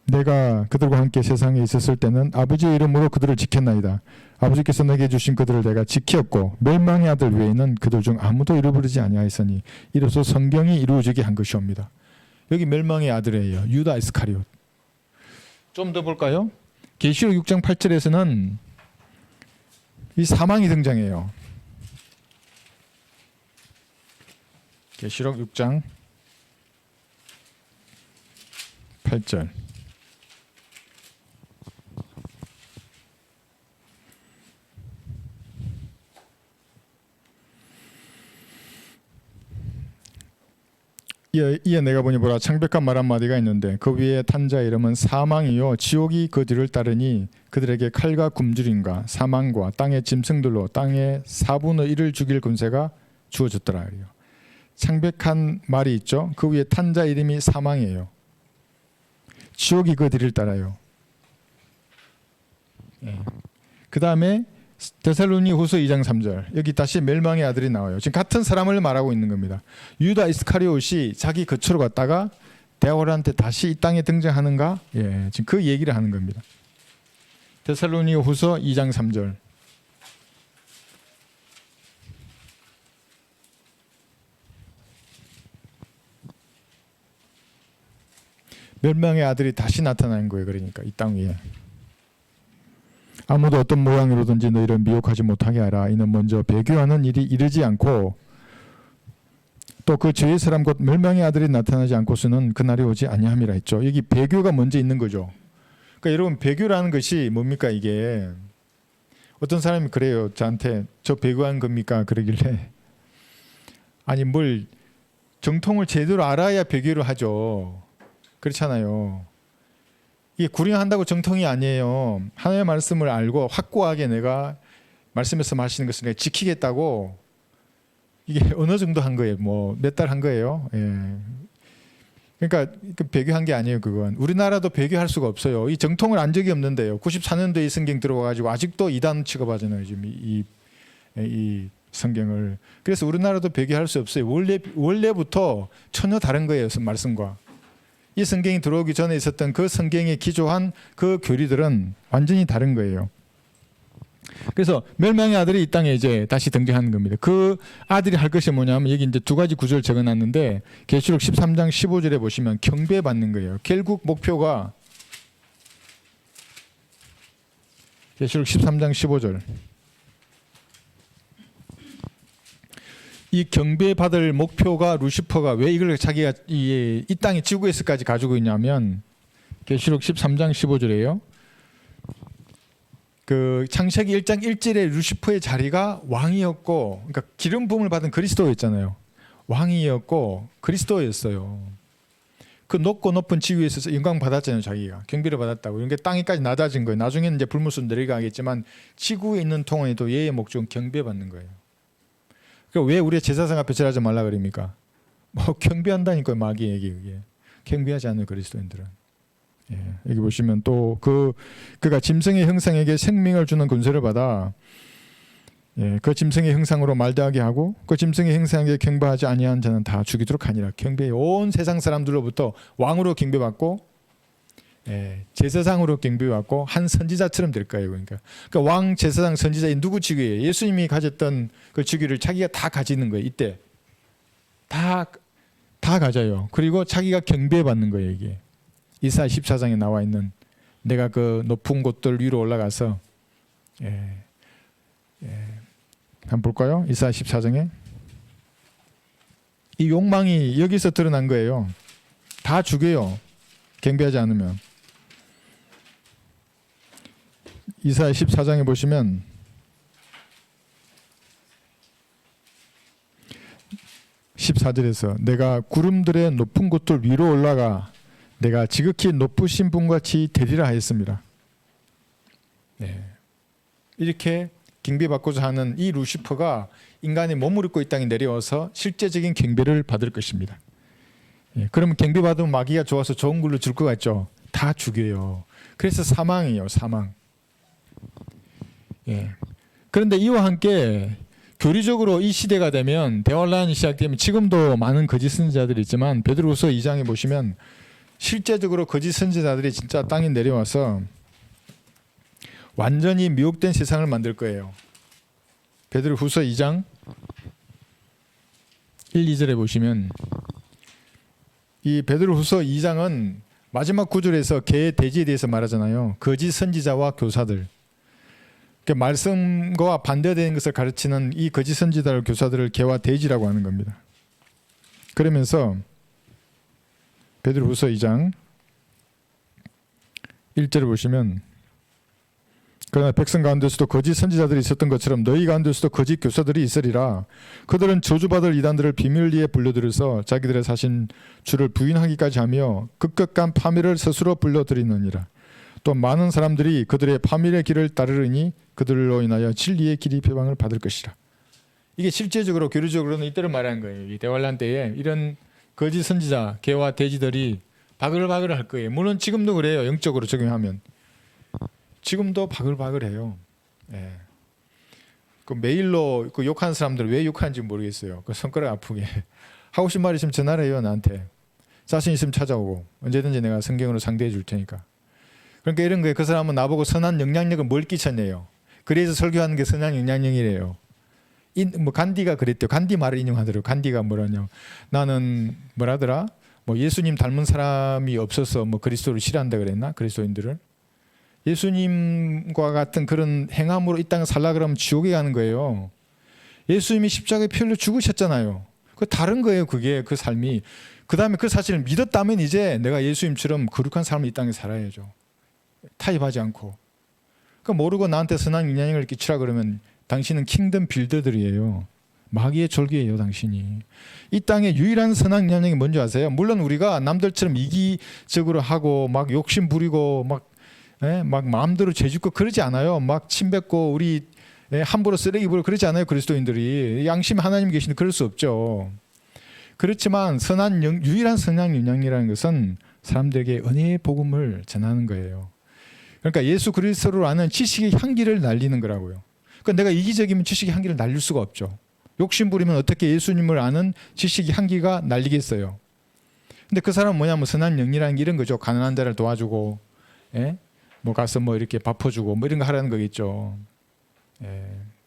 내가 그들과 함께 세상에 있었을 때는 아버지의 이름으로 그들을 지켰나이다. 아버지께서 내게 주신 그들을 내가 지켰고 멸망의 아들 외에는 그들 중 아무도 잃어버리지 아니하였으니 이로써 성경이 이루어지게 한 것이옵니다. 여기 멸망의 아들이에요. 유다 이스카리옷. 좀 더 볼까요? 계시록 6장 8절에서는 이 사망이 등장해요. 계시록 6장 8절. 이에 내가 보니 보라 창백한 말 한마디가 있는데 그 위에 탄 자의 이름은 사망이요 지옥이 그 뒤를 따르니 그들에게 칼과 굶주림과 사망과 땅의 짐승들로 땅의 4분의 1을 죽일 권세가 주어졌더라. 창백한 말이 있죠. 그 위에 탄 자 이름이 사망이에요. 지옥이 그 뒤를 따라요. 그 다음에 데살로니후서 2장 3절 여기 다시 멸망의 아들이 나와요. 지금 같은 사람을 말하고 있는 겁니다. 유다 이스카리옷이 자기 거처로 갔다가 데올한테 다시 이 땅에 등장하는가? 지금 그 얘기를 하는 겁니다. 데살로니후서 2장 3절 멸망의 아들이 다시 나타난 거예요. 그러니까 이 땅 위에 아무도 어떤 모양으로든지 너희를 미혹하지 못하게 하라. 이는 먼저 배교하는 일이 이르지 않고 또 그 죄의 사람 곧 멸망의 아들이 나타나지 않고서는 그날이 오지 아니함이라 했죠. 여기 배교가 먼저 있는 거죠. 그러니까 여러분 배교라는 것이 뭡니까? 이게 어떤 사람이 그래요. 저한테 저 배교한 겁니까? 그러길래 아니 뭘 정통을 제대로 알아야 배교를 하죠. 그렇잖아요. 이게 구령한다고 정통이 아니에요. 하나님의 말씀을 알고 확고하게 내가 말씀에서 마시는 것을 지키겠다고 이게 어느 정도 한 거예요. 뭐 몇 달 한 거예요. 그러니까 배교한 게 아니에요. 그건 우리나라도 배교할 수가 없어요. 이 정통을 안 적이 없는데요. 94년도에 이 성경 들어와가지고 아직도 이단 취급하잖아요. 지금 이 성경을. 그래서 우리나라도 배교할 수 없어요. 원래부터 전혀 다른 거예요. 말씀과. 이 성경이 들어오기 전에 있었던 그 성경에 기초한 그 교리들은 완전히 다른 거예요. 그래서 멸망의 아들이 이 땅에 이제 다시 등장하는 겁니다. 그 아들이 할 것이 뭐냐면 여기 이제 두 가지 구절 적어놨는데 계시록 13장 15절에 보시면 경배받는 거예요. 결국 목표가 계시록 13장 15절 이 경배받을 목표가 루시퍼가 왜 이걸 자기가 이 땅의 지구에서까지 가지고 있냐면 계시록 13장 15절이에요. 그 창세기 1장 1절에 루시퍼의 자리가 왕이었고 그러니까 기름 부음을 받은 그리스도였잖아요. 왕이었고 그리스도였어요. 그 높고 높은 지위에서 영광 받았잖아요. 자기가 경배를 받았다고. 그러니까 땅에까지 낮아진 거예요. 나중에는 이제 불못으로 내려가겠지만 지구에 있는 동안에도 얘의 목적은 경배받는 거예요. 그러니까 왜 우리의 제사상 앞에 절하지 말라 그럽니까? 뭐 경배한다니까요. 마귀에게 그게. 경배하지 않는 그리스도인들은. 여기 보시면 또 그가 짐승의 형상에게 생명을 주는 권세를 받아 그 짐승의 형상으로 말대하게 하고 그 짐승의 형상에게 경배하지 아니한 자는 다 죽이도록 하니라. 경배 온 세상 사람들로부터 왕으로 경배받고 제사장으로 경배받고 한 선지자처럼 될 거예요. 그러니까 왕, 제사장, 선지자 이 누구 직위예요? 예수님이 가졌던 그 직위를 자기가 다 가지는 거예요. 이때 다 가져요. 그리고 자기가 경배받는 거예요. 이게 이사야 14장에 나와 있는 내가 그 높은 곳들 위로 올라가서 한번 볼까요? 이사야 14장에 이 욕망이 여기서 드러난 거예요. 다 죽여요. 경배하지 않으면. 이사야 14장에 보시면 14절에서 내가 구름들의 높은 곳들 위로 올라가 내가 지극히 높으신 분같이 되리라 하였습니다. 이렇게 경배받고자 하는 이 루시퍼가 인간의 몸을 입고 이 땅에 내려와서 실제적인 경배를 받을 것입니다. 그러면 경배받으면 마귀가 좋아서 좋은 걸로 줄 것 같죠? 다 죽여요. 그래서 사망이에요. 사망. 그런데 이와 함께 교리적으로 이 시대가 되면 대환란이 시작되면 지금도 많은 거짓 선지자들이 있지만 베드로후서 2장에 보시면 실제적으로 거짓 선지자들이 진짜 땅에 내려와서 완전히 미혹된 세상을 만들 거예요. 베드로후서 2장 1, 2절에 보시면 이 베드로후서 2장은 마지막 구절에서 개 돼지에 대해서 말하잖아요. 거짓 선지자와 교사들. 말씀과 반대되는 것을 가르치는 이 거짓 선지자와 교사들을 개와 돼지라고 하는 겁니다. 그러면서 베드로후서 2장 1절을 보시면 그러나 백성 가운데서도 거짓 선지자들이 있었던 것처럼 너희 가운데서도 거짓 교사들이 있으리라. 그들은 저주받을 이단들을 비밀리에 불러들여서 자기들의 사신 주를 부인하기까지 하며 급격한 파멸을 스스로 불러들이느니라. 또 많은 사람들이 그들의 파멸의 길을 따르리니 그들로 인하여 진리의 길이 표방을 받을 것이라. 이게 실제적으로 교류적으로는 이때를 말하는 거예요. 이 대환란 때에 이런 거짓 선지자 개와 돼지들이 바글바글 할 거예요. 물론 지금도 그래요. 영적으로 적용하면 지금도 바글바글해요. 예. 그 메일로 그 욕하는 사람들 왜 욕하는지 모르겠어요. 그 손가락 아프게 하고 싶은 말 있으면 전화를 해요. 나한테 자신 있으면 찾아오고 언제든지 내가 성경으로 상대해 줄 테니까. 그러니까 이런 거예요. 그 사람은 나보고 선한 영향력을 뭘 끼쳤네요. 그래서 설교하는 게 선한 영향력이래요. 뭐 간디가 그랬대요. 간디 말을 인용하더라고요. 간디가 뭐라냐. 나는 뭐라더라. 뭐 예수님 닮은 사람이 없어서 뭐 그리스도를 싫어한다 그랬나? 그리스도인들을. 예수님과 같은 그런 행함으로 이 땅에 살라 그러면 지옥에 가는 거예요. 예수님이 십자가에 피 흘려 죽으셨잖아요. 그 다른 거예요. 그게 그 삶이. 그 다음에 그 사실을 믿었다면 이제 내가 예수님처럼 거룩한 삶을 이 땅에 살아야죠. 타협하지 않고. 그 모르고 나한테 선한 영향력을 끼치라 그러면 당신은 킹덤 빌더들이에요. 마귀의 졸기예요. 당신이. 이 땅에 유일한 선한 영향력이 뭔지 아세요? 물론 우리가 남들처럼 이기적으로 하고 막 욕심 부리고 막 마음대로 죄짓고 그러지 않아요. 막 침뱉고 우리 함부로 쓰레기 부리고 그러지 않아요. 그리스도인들이. 양심 하나님 계시는데 그럴 수 없죠. 그렇지만 유일한 선한 영향이라는 것은 사람들에게 은혜의 복음을 전하는 거예요. 그러니까 예수 그리스도를 아는 지식의 향기를 날리는 거라고요. 그러니까 내가 이기적이면 지식의 향기를 날릴 수가 없죠. 욕심 부리면 어떻게 예수님을 아는 지식의 향기가 날리겠어요. 근데 그 사람은 뭐냐면 선한 영이라는 게 이런 거죠. 가난한 자를 도와주고 뭐 가서 뭐 이렇게 밥 퍼주고 뭐 이런 거 하라는 거겠죠.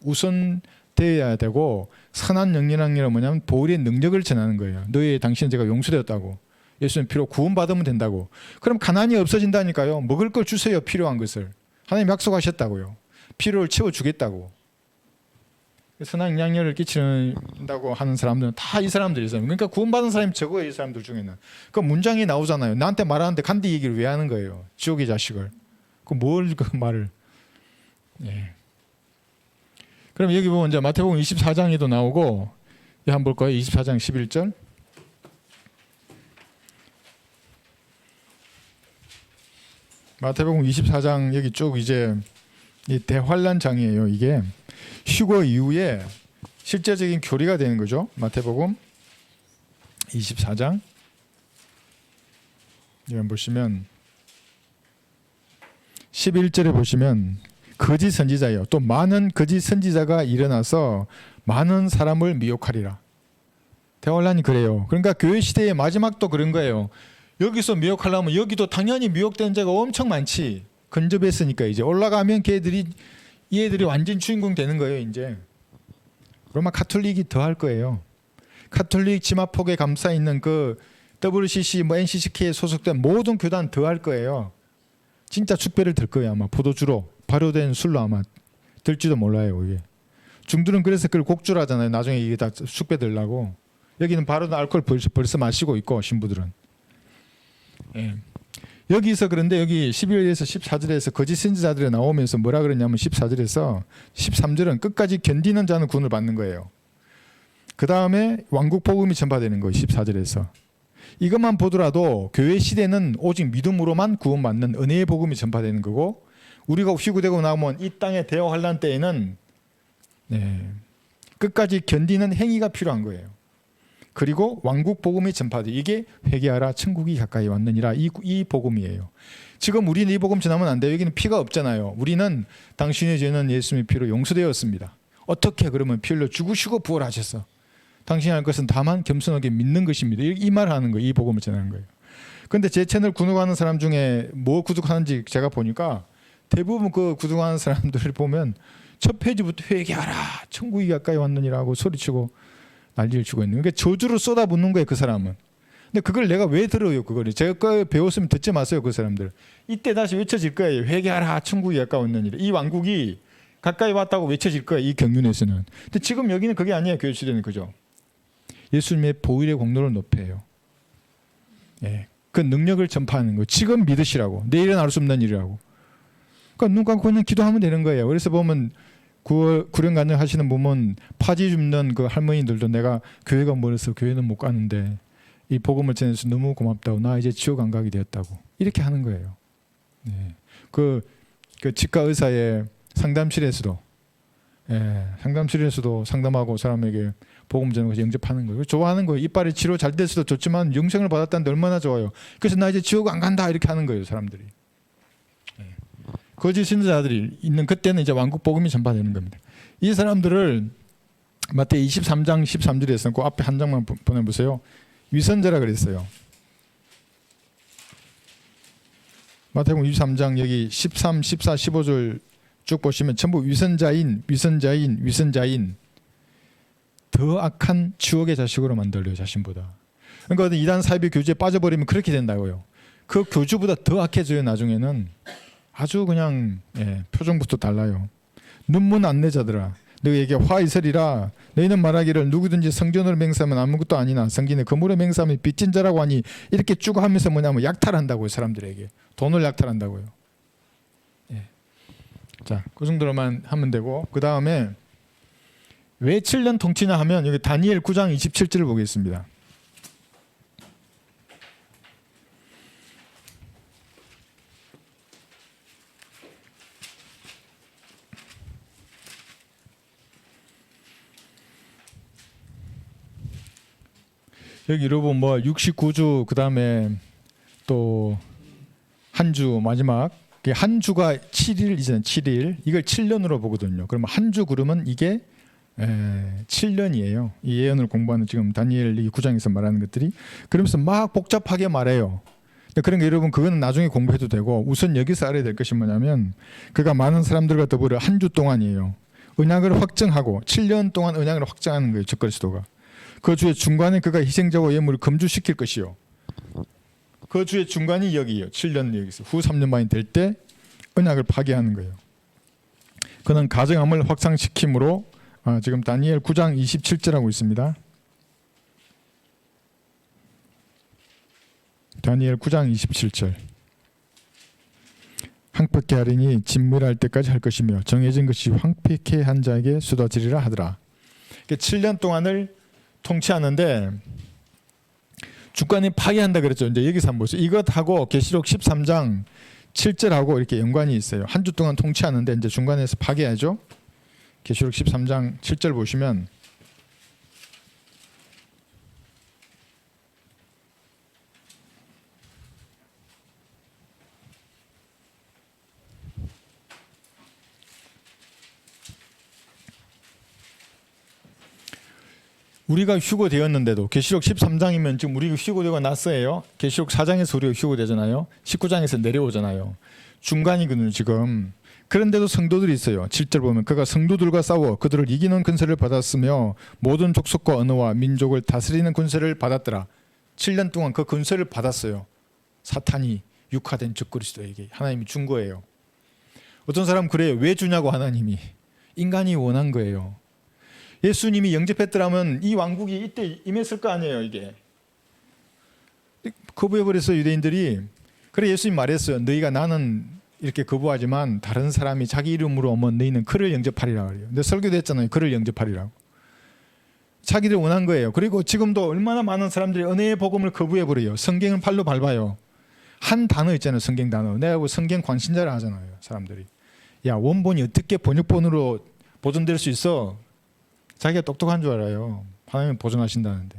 우선 되어야 되고 선한 영이라는 게 뭐냐면 보혈의 능력을 전하는 거예요. 너희 당신은 제가 용서되었다고. 예수님 피로 구원받으면 된다고. 그럼 가난이 없어진다니까요. 먹을 걸 주세요. 필요한 것을. 하나님 약속하셨다고요. 필요를 채워주겠다고. 선한 영향력을 끼친다고 하는 사람들은 다 이 사람들이잖아요. 그러니까 구원받은 사람이 적어요. 이 사람들 중에는. 그 문장이 나오잖아요. 나한테 말하는데 간디 얘기를 왜 하는 거예요. 지옥의 자식을. 그 말을. 예. 그럼 여기 보면 이제 마태복음 24장에도 나오고 한번 볼 거예요. 24장 11절. 마태복음 24장 여기 쭉 이제 이 대환란장이에요. 이게 휴거 이후에 실제적인 교리가 되는 거죠. 마태복음 24장 여기 보시면 11절에 보시면 거짓 선지자예요. 또 많은 거짓 선지자가 일어나서 많은 사람을 미혹하리라. 대환란이 그래요. 그러니까 교회 시대의 마지막도 그런 거예요. 여기서 미혹하려면 여기도 당연히 미혹된 자가 엄청 많지. 근접했으니까 이제 올라가면 얘들이 완전 주인공 되는 거예요. 이제 로마 카톨릭이 더 할 거예요. 카톨릭 지마폭에 감싸 있는 그 WCC 뭐 NCCK에 소속된 모든 교단 더 할 거예요. 진짜 축배를 들 거예요. 아마 포도주로 발효된 술로 아마 들지도 몰라요. 이게 중들은 그래서 그걸 곡주라잖아요. 나중에 이게 다 축배 들라고. 여기는 바로 알코올 벌써 마시고 있고 신부들은. 예. 여기서 그런데 여기 12절에서 14절에서 거짓 선지자들이 나오면서 뭐라 그러냐면 14절에서 13절은 끝까지 견디는 자는 구원을 받는 거예요. 그 다음에 왕국 복음이 전파되는 거예요. 14절에서. 이것만 보더라도 교회 시대는 오직 믿음으로만 구원받는 은혜의 복음이 전파되는 거고 우리가 휘구되고 나오면 이 땅의 대화 환란 때에는 끝까지 견디는 행위가 필요한 거예요. 그리고 왕국 복음이 전파돼. 이게 회개하라 천국이 가까이 왔느니라. 이 복음이에요. 지금 우리는 이 복음 전하면 안 돼요. 여기는 피가 없잖아요. 우리는 당신의 죄는 예수님의 피로 용서되었습니다. 어떻게 그러면 피 흘려 죽으시고 부활하셨어. 당신이 할 것은 다만 겸손하게 믿는 것입니다. 이 말을 하는 거예요. 이 복음을 전하는 거예요. 그런데 제 채널 구독하는 사람 중에 뭐 구독하는지 제가 보니까 대부분 그 구독하는 사람들을 보면 첫 페이지부터 회개하라 천국이 가까이 왔느니라고 소리치고 난리를 치고 있는. 그러니까 저주를 쏟아붓는 거예요. 그 사람은. 근데 그걸 내가 왜 들어요? 그거를 제가 배웠으면 듣지 마세요. 그 사람들. 이때 다시 외쳐질 거예요. 회개하라 천국이 가까이 왔느니라. 이 왕국이 가까이 왔다고 외쳐질 거예요. 이 경륜에서는. 근데 지금 여기는 그게 아니에요. 교회 시대는. 그죠? 예수님의 보혈의 공로를 높여요. 예. 그 능력을 전파하는 거. 지금 믿으시라고. 내일은 알 수 없는 일이라고. 그러니까 눈 감고 그냥 기도하면 되는 거예요. 그래서 보면 구령 간증 하시는 보면 파지 줍는 그 할머니들도 내가 교회가 멀어서 교회는 못 가는데 이 복음을 전해서 너무 고맙다고, 나 이제 지옥 안 가게 되었다고 이렇게 하는 거예요. 네. 그 치과 의사의 상담실에서도 상담실에서도 상담하고 사람에게 복음 전해서 영접하는 거예요. 좋아하는 거예요. 이빨이 치료 잘 돼서도 좋지만 영생을 받았다는데 얼마나 좋아요. 그래서 나 이제 지옥 안 간다 이렇게 하는 거예요, 사람들이. 거짓 신자들이 있는 그때는 이제 왕국 복음이 전파되는 겁니다. 이 사람들을 마태이 23장 13절에 그 앞에 한 장만 보내보세요. 위선자라 그랬어요. 마태복음 23장 여기 13, 14, 15절 쭉 보시면 전부 위선자인 더 악한 지옥의 자식으로 만들려요, 자신보다. 그러니까 이단 사이비 교주에 빠져버리면 그렇게 된다고요. 그 교주보다 더 악해져요. 나중에는 아주 그냥 표정부터 달라요. 눈먼 안내자들아, 너희에게 화 있으리라. 너희는 말하기를 누구든지 성전으로 맹세하면 아무것도 아니나 성전에 거물에 맹세하면 빚진 자라고 하니, 이렇게 쭉 하면서 뭐냐면 약탈한다고요. 사람들에게 돈을 약탈한다고요. 자, 그 정도로만 하면 되고, 그 다음에 왜 7년 통치냐 하면 여기 다니엘 9장 27절을 보겠습니다. 여기 여러분 뭐 69주 그 다음에 또 한 주 마지막 한 주가 7일이잖아요. 7일 이걸 7년으로 보거든요. 그러면 한 주 그러면 이게 7년이에요. 이 예언을 공부하는 지금 다니엘 9장에서 말하는 것들이 그러면서 막 복잡하게 말해요. 그런 게 여러분 그거는 나중에 공부해도 되고 우선 여기서 알아야 될 것이 뭐냐면 그가 많은 사람들과 더불어 한 주 동안이에요. 언약을 확정하고 7년 동안 언약을 확정하는 거예요. 적그리스도가. 그 주의 중간에 그가 희생자와 예물을 금주시킬 것이요. 그 주의 중간이 여기요. 7년 여기서 후 3년 만이 될 때 언약을 파괴하는 거예요. 그는 가정함을 확상시킴으로 지금 다니엘 9장 27절하고 있습니다. 다니엘 9장 27절. 황폐케 하리니 진멸할 때까지 할 것이며 정해진 것이 황폐케 한 자에게 쏟아지리라 하더라. 7년 동안을 통치하는데 주권이 파괴한다 그랬죠. 이제 여기서 한번 보세요. 이것하고 계시록 13장 7절하고 이렇게 연관이 있어요. 한 주 동안 통치하는데 이제 중간에서 파괴하죠. 계시록 13장 7절 보시면 우리가 휴거되었는데도 계시록 13장이면 지금 우리가 휴거되고 났어요. 계시록 4장에서 우리가 휴거되잖아요. 19장에서 내려오잖아요. 중간이거든요 지금. 그런데도 성도들이 있어요. 7절 보면 그가 성도들과 싸워 그들을 이기는 권세를 받았으며 모든 족속과 언어와 민족을 다스리는 권세를 받았더라. 7년 동안 그 권세를 받았어요. 사탄이 육화된 적그리스도에게 하나님이 준 거예요. 어떤 사람은 그래요. 왜 주냐고 하나님이. 인간이 원한 거예요. 예수님이 영접했더라면 이 왕국이 이때 임했을 거 아니에요. 이게 거부해버렸어요. 유대인들이. 그래 예수님 말했어요. 너희가 나는 이렇게 거부하지만 다른 사람이 자기 이름으로 오면 너희는 그를 영접하리라 그래요. 근데 설교도 했잖아요. 그를 영접하리라고. 자기들 원한 거예요. 그리고 지금도 얼마나 많은 사람들이 은혜의 복음을 거부해버려요. 성경을 팔로 밟아요. 한 단어 있잖아요. 성경 단어. 내가 성경 광신자라 하잖아요. 사람들이. 야 원본이 어떻게 번역본으로 보존될 수 있어? 자기가 똑똑한 줄 알아요. 하나님은 보존하신다는데.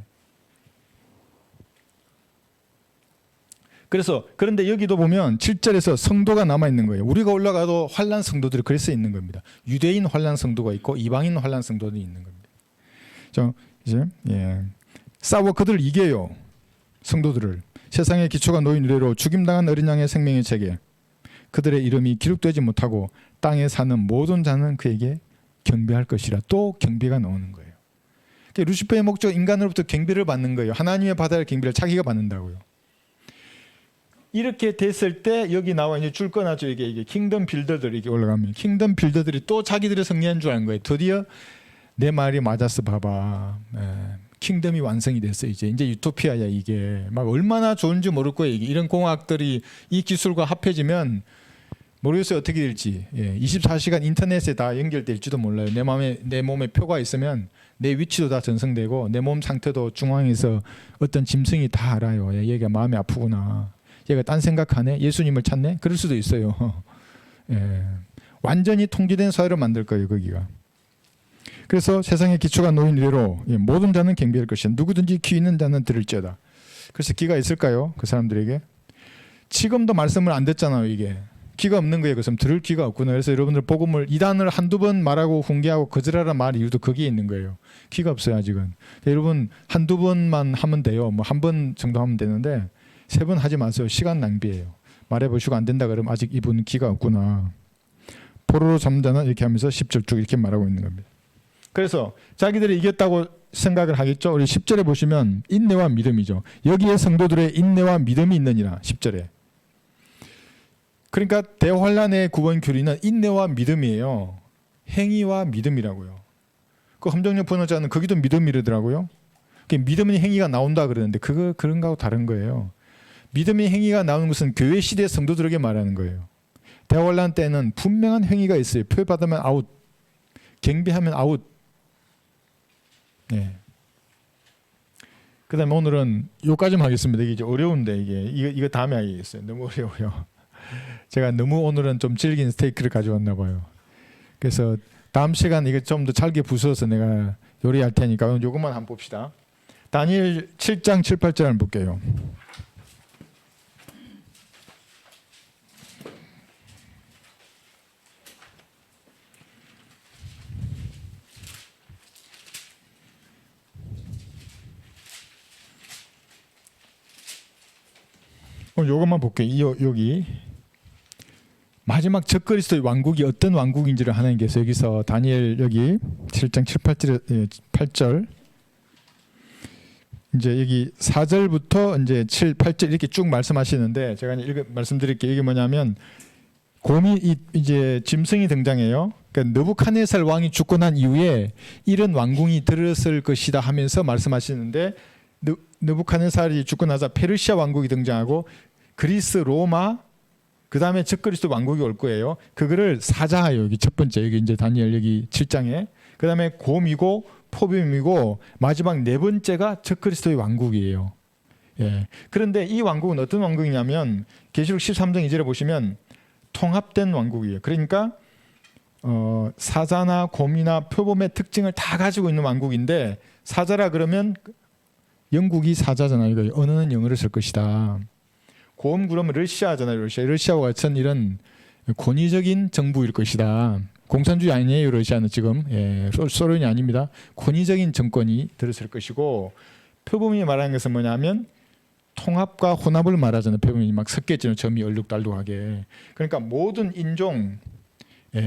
그래서 그런데 여기도 보면 7절에서 성도가 남아있는 거예요. 우리가 올라가도 환난 성도들이 그래서 있는 겁니다. 유대인 환난 성도가 있고 이방인 환난 성도들이 있는 겁니다. 이제 싸워 그들을 이겨요. 성도들을. 세상의 기초가 놓인 이래로 죽임당한 어린 양의 생명의 책에 그들의 이름이 기록되지 못하고 땅에 사는 모든 자는 그에게 경배할 것이라. 또 경배가 나오는 거예요. 그러니까 루시퍼의 목적 인간으로부터 경배를 받는 거예요. 하나님의 받아야 할 경배를 자기가 받는다고요. 이렇게 됐을 때 여기 나와 이제 줄 거나죠. 이게 킹덤 빌더들이 이렇게 올라가면 킹덤 빌더들이 또 자기들이 승리한 줄 아는 거예요. 드디어 내 말이 맞았어. 봐봐. 킹덤이 완성이 됐어. 이제 유토피아야 이게. 막 얼마나 좋은지 모를 거예요. 이런 공학들이 이 기술과 합해지면 모르겠어요 어떻게 될지. 24시간 인터넷에 다 연결될지도 몰라요. 내 몸에 표가 있으면 내 위치도 다 전송되고 내 몸 상태도 중앙에서 어떤 짐승이 다 알아요. 얘가 마음이 아프구나. 얘가 딴 생각하네. 예수님을 찾네. 그럴 수도 있어요. 완전히 통제된 사회로 만들 거예요 거기가. 그래서 세상의 기초가 놓인 이대로 모든 자는 경배할 것이야. 누구든지 귀 있는 자는 들을지어다. 그래서 귀가 있을까요? 그 사람들에게? 지금도 말씀을 안 듣잖아요. 이게 귀가 없는 거예요. 그래서 들을 귀가 없구나. 그래서 여러분들 복음을 이단을 한두 번 말하고 훈계하고 거절하라 말 이유도 거기에 있는 거예요. 귀가 없어요 아직은. 여러분 한두 번만 하면 돼요. 뭐 한 번 정도 하면 되는데 3번 하지 마세요. 시간 낭비예요. 말해보시고 안 된다 그러면 아직 이분 귀가 없구나. 포로로 잡는 자는 이렇게 하면서 10절 쭉 이렇게 말하고 있는 겁니다. 그래서 자기들이 이겼다고 생각을 하겠죠. 우리 10절에 보시면 인내와 믿음이죠. 여기에 성도들의 인내와 믿음이 있느니라. 10절에. 그러니까 대환란의 구원 교리는 인내와 믿음이에요. 행위와 믿음이라고요. 그 함정역 번역자는 거기도 믿음이라더라고요. 믿음의 행위가 나온다 그러는데 그런 거하고 다른 거예요. 믿음의 행위가 나오는 것은 교회 시대 성도들에게 말하는 거예요. 대환란 때는 분명한 행위가 있어요. 표받으면 아웃, 경배하면 아웃. 그다음에 오늘은 요까지만 하겠습니다. 이게 이제 어려운데 이거 다음에 하겠어요. 너무 어려워요. 제가 너무 오늘은 좀 질긴 스테이크를 가져왔나 봐요. 그래서 다음 시간 이거 좀 더 잘게 부숴서 내가 요리할 테니까 요것만 한번 봅시다. 다니엘 7장 7, 8절 한번 볼게요. 요것만 볼게요. 여기 마지막 적그리스도의 왕국이 어떤 왕국인지를 하나님께서 여기서 다니엘 여기 7장 7, 8절 이제 여기 4절부터 이제 7, 8절 이렇게 쭉 말씀하시는데 제가 말씀드릴게요. 이게 뭐냐면 곰이 이제 짐승이 등장해요. 그러니까 느부갓네살 왕이 죽고 난 이후에 이런 왕궁이 들었을 것이다 하면서 말씀하시는데 느부갓네살이 죽고 나서 페르시아 왕국이 등장하고 그리스, 로마, 그 다음에 적그리스도 왕국이 올 거예요. 그거를 사자예요. 여기 첫 번째 여기 이제 다니엘 여기 7장에 그 다음에 곰이고 포빔이고 마지막 4번째가 적그리스도의 왕국이에요. 그런데 이 왕국은 어떤 왕국이냐면 계시록 13장 2절에 보시면 통합된 왕국이에요. 그러니까 사자나 곰이나 표범의 특징을 다 가지고 있는 왕국인데 사자라 그러면 영국이 사자잖아요. 이거 언어는 영어를 쓸 것이다. 곰 그러면 러시아잖아요. 러시아와 같은 이런 권위적인 정부일 것이다. 공산주의 아니에요. 러시아는 지금 소련이 아닙니다. 권위적인 정권이 들었을 것이고 표범이 말하는 것은 뭐냐면 통합과 혼합을 말하잖아요. 표범이 막 섞였잖아요. 점이 얼룩달룩하게. 그러니까 모든 인종,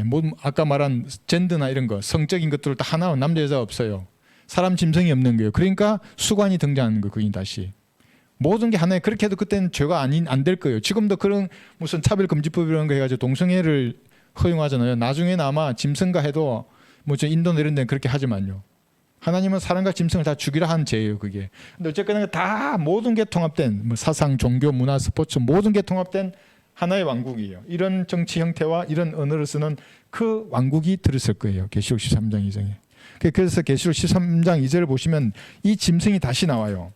모든 아까 말한 젠더나 이런 거 성적인 것들을 다 하나 남자 여자 없어요. 사람 짐승이 없는 거예요. 그러니까 수관이 등장하는 거 그게 다시 모든 게 하나에 그렇게 해도 그때는 죄가 안 될 거예요. 지금도 그런 무슨 차별금지법 이런 거 해가지고 동성애를 허용하잖아요. 나중에는 아마 짐승과 해도 뭐 저 인도 이런 데는 그렇게 하지만요. 하나님은 사람과 짐승을 다 죽이라 하는 죄예요. 그게. 근데 어쨌거나 다 모든 게 통합된 뭐 사상, 종교, 문화, 스포츠 모든 게 통합된 하나의 왕국이에요. 이런 정치 형태와 이런 언어를 쓰는 그 왕국이 들었을 거예요. 계시록 13장 2장에. 그래서 계시록 13장 2절을 보시면 이 짐승이 다시 나와요.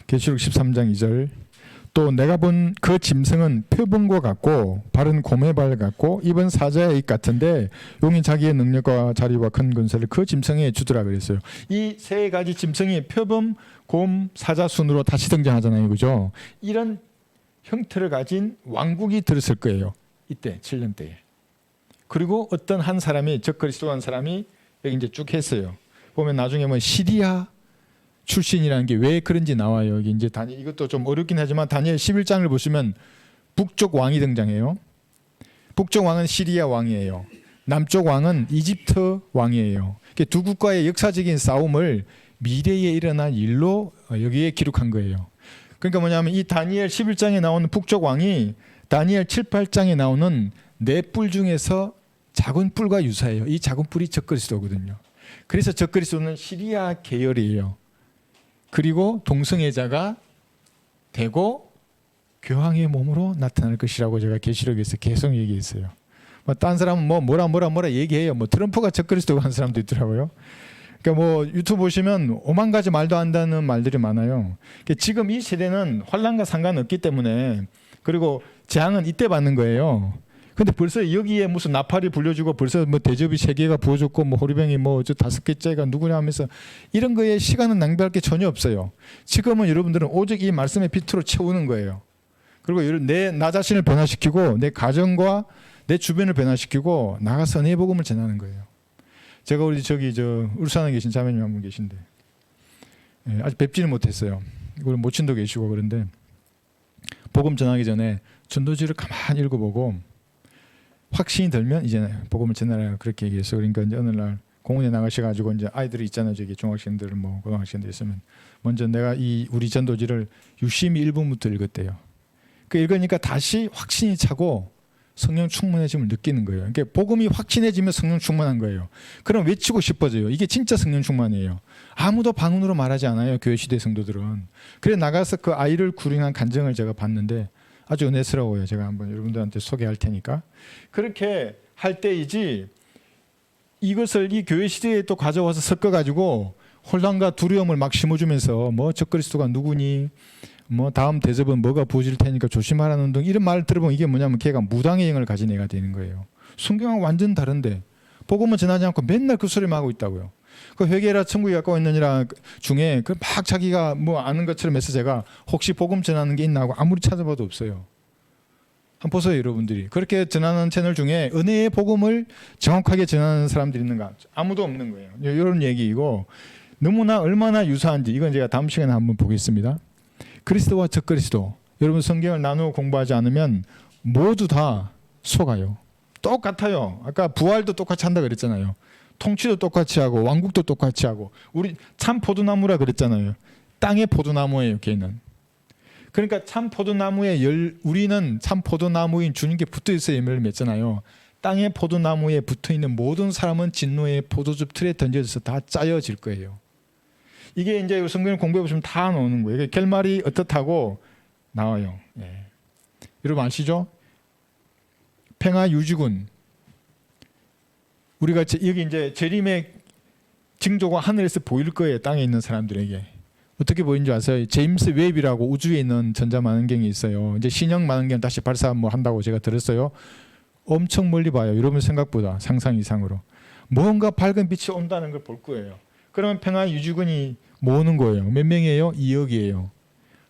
계시록 13장 2절 또 내가 본 그 짐승은 표범과 같고 발은 곰의 발 같고 입은 사자의 입 같은데 용이 자기의 능력과 자리와 큰 권세를 그 짐승에 주더라 그랬어요. 이 세 가지 짐승이 표범, 곰, 사자 순으로 다시 등장하잖아요. 그죠? 이런 형태를 가진 왕국이 들었을 거예요. 이때 7년 때에. 그리고 어떤 한 사람이 적그리스도 한 사람이 여기 이제 쭉 했어요. 보면 나중에 뭐 시리아 출신이라는 게 왜 그런지 나와요. 여기 이제 이것도 좀 어렵긴 하지만 다니엘 11장을 보시면 북쪽 왕이 등장해요. 북쪽 왕은 시리아 왕이에요. 남쪽 왕은 이집트 왕이에요. 두 국가의 역사적인 싸움을 미래에 일어난 일로 여기에 기록한 거예요. 그러니까 뭐냐면 이 다니엘 11장에 나오는 북쪽 왕이 다니엘 7, 8장에 나오는 네 뿔 중에서 작은 뿔과 유사해요. 이 작은 뿔이 적그리스도거든요. 그래서 적그리스도는 시리아 계열이에요. 그리고 동성애자가 되고 교황의 몸으로 나타날 것이라고 제가 계시록에서 계속 얘기했어요. 딴 사람은 뭐라 얘기해요. 트럼프가 적그리스도가 한 사람도 있더라고요. 그러니까 유튜브 보시면 오만 가지 말도 안 되는 말들이 많아요. 그러니까 지금 이 세대는 환란과 상관없기 때문에, 그리고 재앙은 이때 받는 거예요. 근데 벌써 여기에 무슨 나팔이 불려주고 벌써 대접이 3개가 부어줬고 호리병이 저 5개째가 누구냐 하면서 이런 거에 시간은 낭비할 게 전혀 없어요. 지금은 여러분들은 오직 이 말씀의 빛으로 채우는 거예요. 그리고 나 자신을 변화시키고 내 가정과 내 주변을 변화시키고 나가서 내 복음을 전하는 거예요. 제가 우리 울산에 계신 자매님 한 분 계신데, 아직 뵙지는 못했어요. 그리고 모친도 계시고 그런데 복음 전하기 전에 전도지를 가만히 읽어보고 확신이 들면 이제 복음을 전하라 그렇게 얘기했어요. 그러니까 이제 어느 날 공원에 나가셔가지고 이제 아이들이 있잖아요. 저기 중학생들 고등학생들 있으면 먼저 내가 우리 전도지를 유심히 1분부터 읽었대요. 그 읽으니까 다시 확신이 차고 성령 충만해짐을 느끼는 거예요. 그러니까 복음이 확신해지면 성령 충만한 거예요. 그럼 외치고 싶어져요. 이게 진짜 성령 충만이에요. 아무도 방언으로 말하지 않아요. 교회 시대 성도들은. 그래 나가서 그 아이를 구령한 간증을 제가 봤는데 아주 은혜스러워요. 제가 한번 여러분들한테 소개할 테니까. 그렇게 할 때이지 이것을 이 교회 시대에 또 가져와서 섞어가지고 혼란과 두려움을 막 심어주면서 적그리스도가 누구니, 다음 대접은 뭐가 부어질 테니까 조심하라는 등 이런 말을 들어보면 이게 뭐냐면 걔가 무당의 영을 가진 애가 되는 거예요. 성경하고 완전 다른데 복음은 전하지 않고 맨날 그 소리만 하고 있다고요. 그 회개라 천국이 가까워 있느니라 중에 막 자기가 아는 것처럼 해서 제가 혹시 복음 전하는 게 있나 하고 아무리 찾아봐도 없어요. 한번 보세요 여러분들이. 그렇게 전하는 채널 중에 은혜의 복음을 정확하게 전하는 사람들이 있는가? 아무도 없는 거예요. 이런 얘기이고 너무나 얼마나 유사한지 이건 제가 다음 시간에 한번 보겠습니다. 그리스도와 적그리스도, 여러분 성경을 나누어 공부하지 않으면 모두 다 속아요. 똑같아요. 아까 부활도 똑같이 한다 그랬잖아요. 통치도 똑같이 하고 왕국도 똑같이 하고. 우리 참 포도나무라 그랬잖아요. 땅의 포도나무예요. 걔는. 그러니까 참 포도나무에 우리는 참 포도나무인 주님께 붙어있어 열매를 맺잖아요. 땅의 포도나무에 붙어있는 모든 사람은 진노의 포도즙 틀에 던져져서 다 짜여질 거예요. 이게 이제 성경을 공부해 보시면 다 나오는 거예요. 결말이 어떻다고 나와요. 여러분 아시죠? 평화 유지군. 우리가 여기 이제 재림의 징조가 하늘에서 보일 거예요. 땅에 있는 사람들에게. 어떻게 보이는지 아세요? 제임스 웹이라고 우주에 있는 전자망원경이 있어요. 이제 신형 망원경 다시 발사 한다고 제가 들었어요. 엄청 멀리 봐요. 여러분 생각보다 상상 이상으로. 뭔가 밝은 빛이 온다는 걸 볼 거예요. 그러면 평화 유지군이 모으는 거예요. 몇 명이에요? 2억이에요.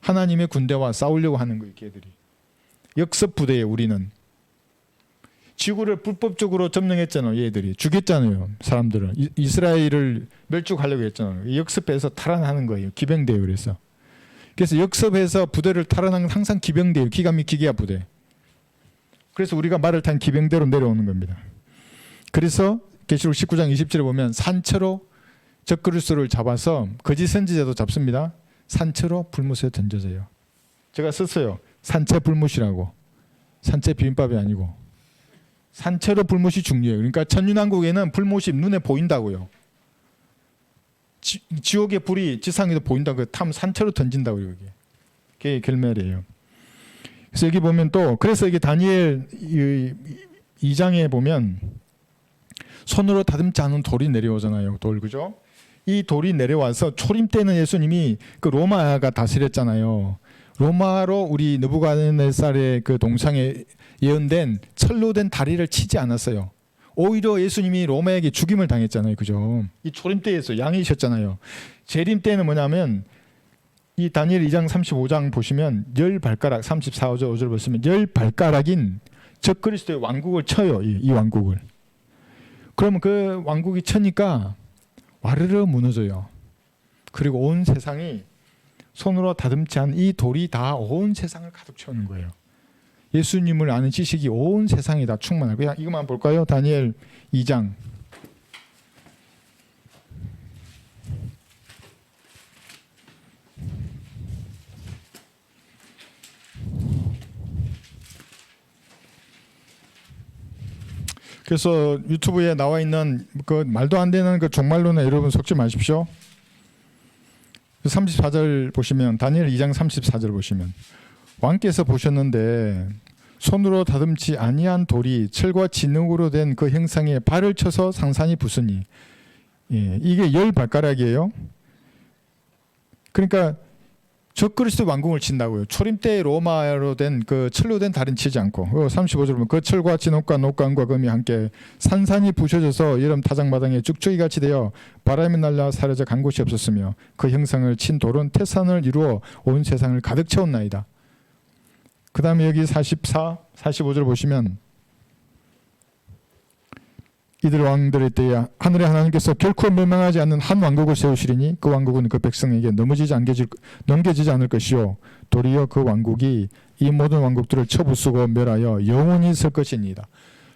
하나님의 군대와 싸우려고 하는 거예요. 걔들이. 역습 부대예요. 우리는. 지구를 불법적으로 점령했잖아요. 얘들이. 죽였잖아요. 사람들은. 이스라엘을 멸죽하려고 했잖아요. 역습해서 탈환하는 거예요. 기병대예요. 그래서 역습해서 부대를 탈환하는 항상 기병대예요. 기가 막히게야 부대. 그래서 우리가 말을 탄 기병대로 내려오는 겁니다. 그래서 계시록 19장 20절에 보면 산채로 적그리스도를 잡아서 거짓 선지자도 잡습니다. 산채로 불못에 던져져요. 제가 썼어요. 산채 불못이라고. 산채 비빔밥이 아니고. 산채로 불못이 중요해요. 그러니까 천년왕국에는 불못이 눈에 보인다고요. 지옥의 불이 지상에도 보인다고요. 탐 산채로 던진다고요. 그게 결말이에요. 그래서 여기 보면 또 그래서 이게 다니엘 2장에 보면 손으로 다듬지 않은 돌이 내려오잖아요. 돌 그죠? 이 돌이 내려와서 초림 때는 예수님이 그 로마가 다스렸잖아요. 로마로 우리 느부갓네살의 그 동상에 예언된 철로 된 다리를 치지 않았어요. 오히려 예수님이 로마에게 죽임을 당했잖아요. 그죠? 이 초림 때에서 양이셨잖아요. 재림 때는 뭐냐면 이 다니엘 2장 35장 보시면 10발가락 34절 보시면 10발가락인 적그리스도의 왕국을 쳐요. 이 왕국을. 그러면 그 왕국이 쳐니까 와르르 무너져요. 그리고 온 세상이 손으로 다듬지 않은 이 돌이 다 온 세상을 가득 채우는 거예요. 예수님을 아는 지식이 온 세상에 다 충만하고. 그냥 이것만 볼까요? 다니엘 2장. 그래서 유튜브에 나와 있는 그 말도 안 되는 그 종말론에 여러분 속지 마십시오. 34절 보시면 다니엘 2장 34절 보시면 왕께서 보셨는데 손으로 다듬지 아니한 돌이 철과 진흙으로 된 그 형상에 발을 쳐서 상산이 부수니 이게 10발가락이에요. 그러니까 적그리스도 왕궁을 친다고요. 초림 때 로마로 된 그 철로 된 달은 치지 않고 35절 보면 그 철과 진흙과 녹과 은과 금이 함께 산산이 부셔져서 여름 타작마당에 쭉쭉이 같이 되어 바람이 날라 사라져 간 곳이 없었으며 그 형상을 친 돌은 태산을 이루어 온 세상을 가득 채웠나이다. 그 다음에 여기 45절 보시면 이들 왕들의 때에 하늘의 하나님께서 결코 멸망하지 않는 한 왕국을 세우시리니 그 왕국은 그 백성에게 넘겨지지 않을 것이요 도리어 그 왕국이 이 모든 왕국들을 쳐부수고 멸하여 영원히 설 것이니이다.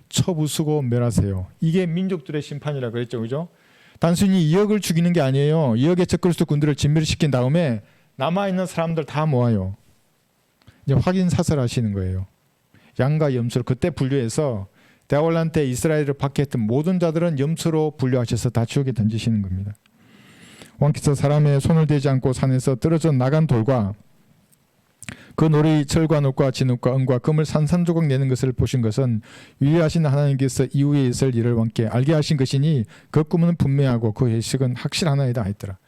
쳐부수고 멸하세요. 이게 민족들의 심판이라 그랬죠, 그죠? 단순히 2억을 죽이는 게 아니에요. 2억의 적그리스도 군들을 진멸시킨 다음에 남아 있는 사람들 다 모아요. 이제 확인 사살하시는 거예요. 양과 염소를 그때 분류해서 대환란 때 이스라엘을 박해했던 모든 자들은 염소로 분류하셔서 다 지옥에 던지시는 겁니다. 왕께서 사람의 손을 대지 않고 산에서 떨어져 나간 돌과 그 놀이 철과 녹과 진흙과 은과 금을 산산조각 내는 것을 보신 것은 위대하신 하나님께서 이후에 있을 일을 왕께 알게 하신 것이니 그 꿈은 분명하고 그 예식은 확실하나이다 했더라.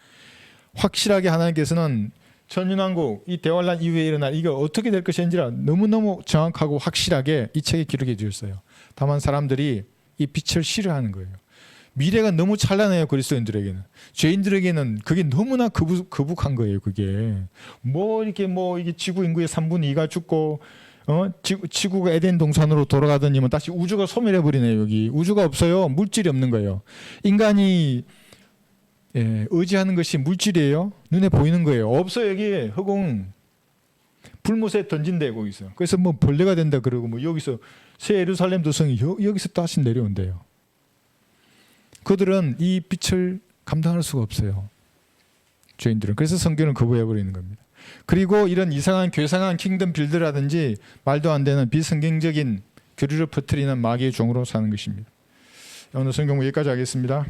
확실하게 하나님께서는 천년왕국 이 대환란 이후에 일어날 이게 어떻게 될 것인지라 너무너무 정확하고 확실하게 이 책에 기록해 주셨어요. 다만 사람들이 이 빛을 싫어하는 거예요. 미래가 너무 찬란해요. 그리스도인들에게는. 죄인들에게는 그게 너무나 거북한 거예요. 그게 이게 지구 인구의 3분의 2가 죽고 지구가 에덴 동산으로 돌아가더니만 다시 우주가 소멸해 버리네요. 여기 우주가 없어요. 물질이 없는 거예요. 인간이 의지하는 것이 물질이에요. 눈에 보이는 거예요. 없어요. 여기 허공 불못에 던진대고 있어요. 그래서 뭐 벌레가 된다 그러고 뭐 여기서 새 예루살렘 도성이 여기서 다시 내려온대요. 그들은 이 빛을 감당할 수가 없어요. 죄인들은. 그래서 성경을 거부해 버리는 겁니다. 그리고 이런 이상한 괴상한 킹덤 빌드라든지 말도 안 되는 비성경적인 교리를 퍼뜨리는 마귀의 종으로 사는 것입니다. 오늘 성경 여기까지 하겠습니다.